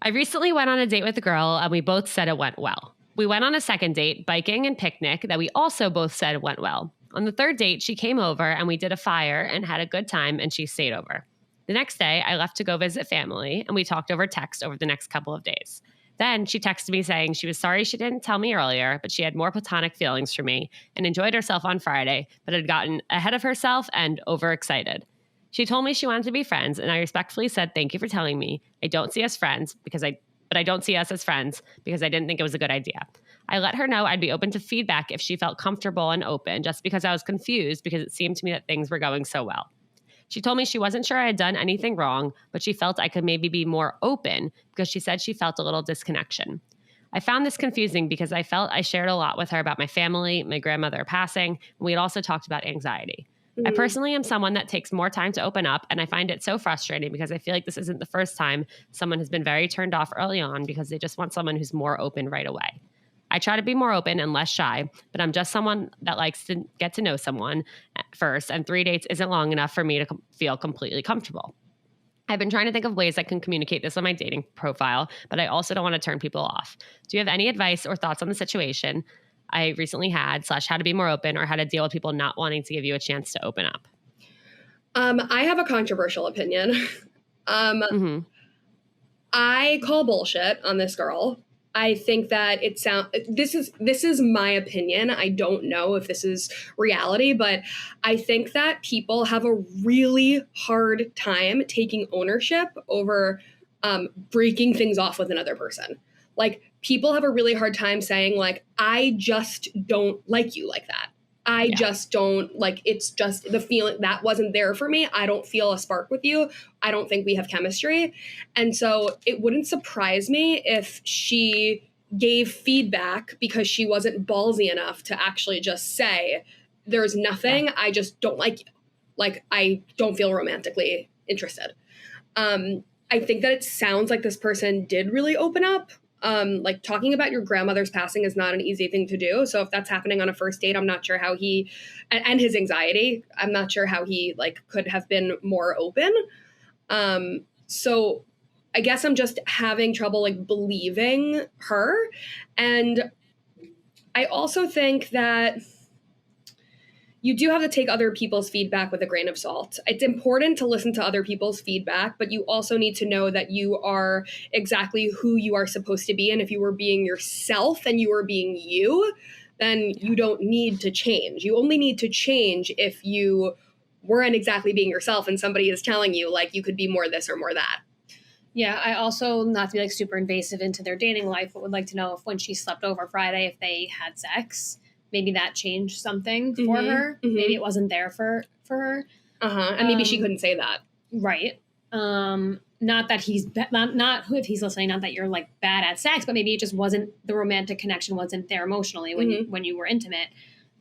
I recently went on a date with a girl and we both said it went well. We went on a second date, biking and picnic, that we also both said went well. On the third date, she came over and we did a fire and had a good time and she stayed over. The next day, I left to go visit family and we talked over text over the next couple of days. Then she texted me saying she was sorry she didn't tell me earlier, but she had more platonic feelings for me and enjoyed herself on Friday, but had gotten ahead of herself and overexcited. She told me she wanted to be friends, and I respectfully said, thank you for telling me. I don't see us friends but I don't see us as friends because I didn't think it was a good idea. I let her know I'd be open to feedback if she felt comfortable and open, just because I was confused because it seemed to me that things were going so well. She told me she wasn't sure I had done anything wrong, but she felt I could maybe be more open because she said she felt a little disconnection. I found this confusing because I felt I shared a lot with her about my family, my grandmother passing, and we had also talked about anxiety. I personally am someone that takes more time to open up, and I find it so frustrating because I feel like this isn't the first time someone has been very turned off early on because they just want someone who's more open right away. I try to be more open and less shy, but I'm just someone that likes to get to know someone first, and 3 dates isn't long enough for me to feel completely comfortable. I've been trying to think of ways I can communicate this on my dating profile, but I also don't want to turn people off. Do you have any advice or thoughts on the situation I recently had / how to be more open or how to deal with people not wanting to give you a chance to open up? I have a controversial opinion. I call bullshit on this girl. I think that this is my opinion. I don't know if this is reality, but I think that people have a really hard time taking ownership over breaking things off with another person. Like, people have a really hard time saying, like, I just don't like you like that. I just don't, like, it's just the feeling that wasn't there for me. I don't feel a spark with you. I don't think we have chemistry. And so it wouldn't surprise me if she gave feedback because she wasn't ballsy enough to actually just say, there's nothing, I just don't like you. Like, I don't feel romantically interested. I think that it sounds like this person did really open up. Like, talking about your grandmother's passing is not an easy thing to do. So if that's happening on a first date, I'm not sure how he, and his anxiety, I'm not sure how he, like, could have been more open. So I guess I'm just having trouble, like, believing her. And I also think that you do have to take other people's feedback with a grain of salt. It's important to listen to other people's feedback, but you also need to know that you are exactly who you are supposed to be. And if you were being yourself and you were being you, then you don't need to change. You only need to change if you weren't exactly being yourself and somebody is telling you, like, you could be more this or more that. Yeah, I also, not to be, like, super invasive into their dating life, but would like to know if when she slept over Friday, if they had sex. Maybe that changed something for her. Maybe it wasn't there for her. And maybe she couldn't say that. Right. Not that he's not if he's listening, not that you're, like, bad at sex, but maybe it just wasn't, the romantic connection wasn't there emotionally when you were intimate.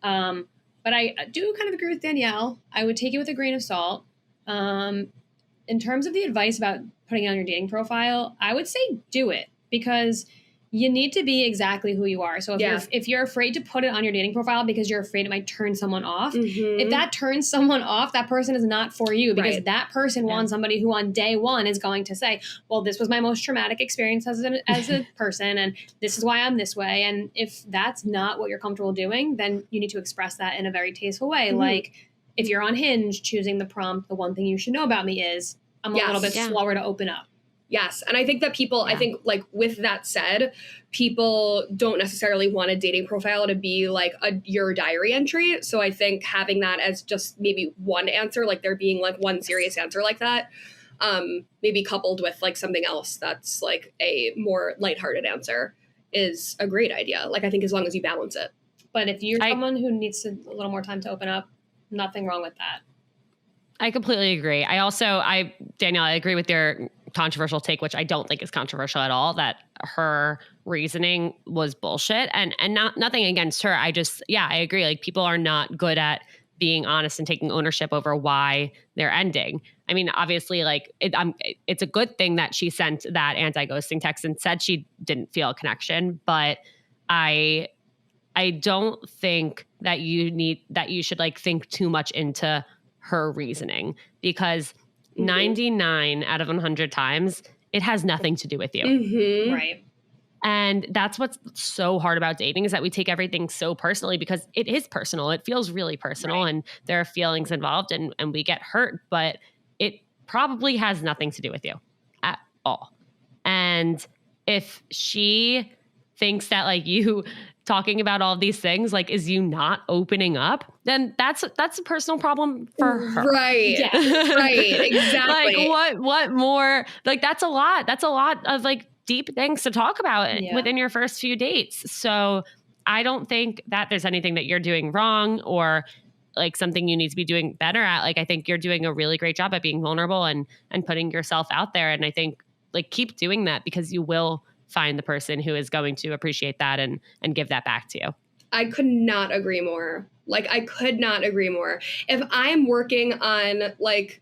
But I do kind of agree with Danielle. I would take it with a grain of salt. In terms of the advice about putting it on your dating profile, I would say do it, because you need to be exactly who you are. So if you're afraid to put it on your dating profile because you're afraid it might turn someone off, if that turns someone off, that person is not for you, because that person wants somebody who on day one is going to say, well, this was my most traumatic experience as a person, and this is why I'm this way. And if that's not what you're comfortable doing, then you need to express that in a very tasteful way. Like, if you're on Hinge, choosing the prompt, the one thing you should know about me is I'm a little bit slower to open up. Yes. And I think that people, I think, like, with that said, people don't necessarily want a dating profile to be like your diary entry. So I think having that as just maybe one answer, like there being like one serious answer like that, maybe coupled with like something else that's like a more lighthearted answer is a great idea. Like, I think as long as you balance it. But if you're someone who needs a little more time to open up, nothing wrong with that. I completely agree. Danielle, I agree with your controversial take, which I don't think is controversial at all, that her reasoning was bullshit, and nothing against her. I agree. Like, people are not good at being honest and taking ownership over why they're ending. I mean, obviously, like, it's a good thing that she sent that anti-ghosting text and said she didn't feel a connection, but I don't think that you should like think too much into her reasoning, because 99 out of 100 times it has nothing to do with you. Mm-hmm. Right. And that's what's so hard about dating, is that we take everything so personally, because it is personal. It feels really personal, Right. and there are feelings involved, and we get hurt, but it probably has nothing to do with you at all. And if she thinks that like you talking about all of these things, like, is you not opening up, then that's a personal problem for her. Right. Yeah. Right. Exactly. Like, what more? Like, that's a lot. That's a lot of like deep things to talk about within your first few dates. So I don't think that there's anything that you're doing wrong or like something you need to be doing better at. Like, I think you're doing a really great job at being vulnerable and putting yourself out there. And I think like keep doing that, because you will find the person who is going to appreciate that and give that back to you. I could not agree more. Like, I could not agree more. If I'm working on like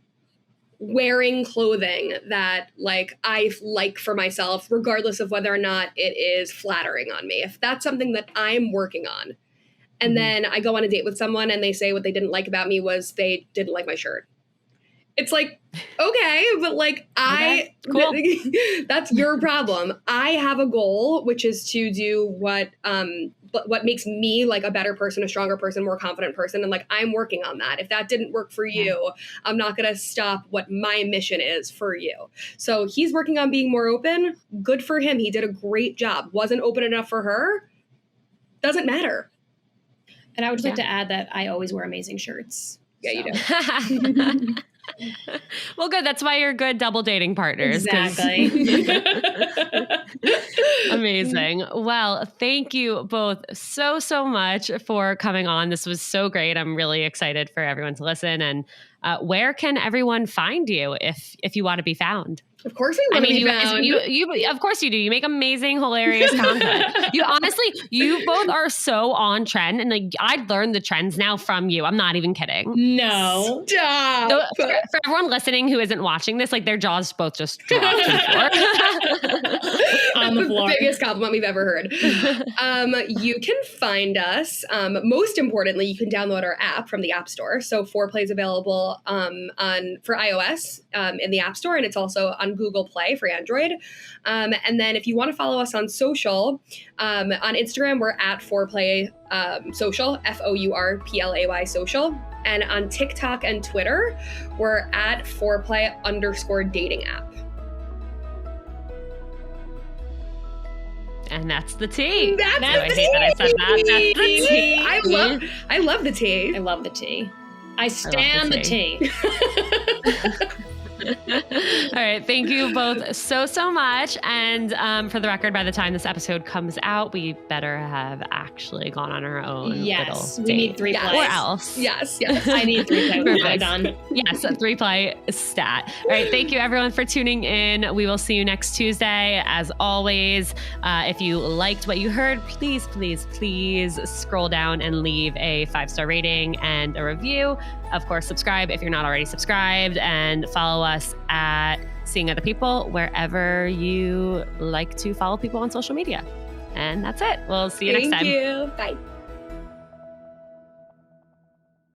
wearing clothing that like I like for myself, regardless of whether or not it is flattering on me, if that's something that I'm working on, and then I go on a date with someone and they say what they didn't like about me was they didn't like my shirt. It's like, okay, but like cool. That's your problem. I have a goal, which is to do what makes me like a better person, a stronger person, more confident person. And like, I'm working on that. If that didn't work for you, I'm not going to stop what my mission is for you. So he's working on being more open. Good for him. He did a great job. Wasn't open enough for her. Doesn't matter. And I would just like to add that I always wear amazing shirts. Yeah, you do. Well, good. That's why you're good double dating partners. Exactly. Amazing. Well, thank you both so much for coming on. This was so great. I'm really excited for everyone to listen. And where can everyone find you if you want to be found? Of course we want to be found. You of course you do. You make amazing, hilarious content. You both are so on trend, and like I learned the trends now from you. I'm not even kidding. No. Stop. So, for everyone listening who isn't watching this, like their jaws both just dropped on the floor. The biggest compliment we've ever heard. You can find us. Most importantly, you can download our app from the App Store. So Fourplay is available for iOS in the App Store, and it's also on Google Play for Android. And then if you want to follow us on social, on Instagram, we're at Fourplay Social, FOURPLAY Social. And on TikTok and Twitter, we're at Fourplay_dating app. And that's the tea. That's I hate that I said that. That's the tea. I love the tea. I love the tea. I stand the tea. All right. Thank you both so much. And for the record, by the time this episode comes out, we better have actually gone on our own. Yes. Little We date. need 3 plays. Or else. Yes. I need 3 plays. We're done. Yes, a 3-play stat. All right. Thank you, everyone, for tuning in. We will see you next Tuesday. As always, if you liked what you heard, please scroll down and leave a 5-star rating and a review. Of course, subscribe if you're not already subscribed, and follow us at Seeing Other People wherever you like to follow people on social media. And that's it. We'll see you next time. Thank you. Bye.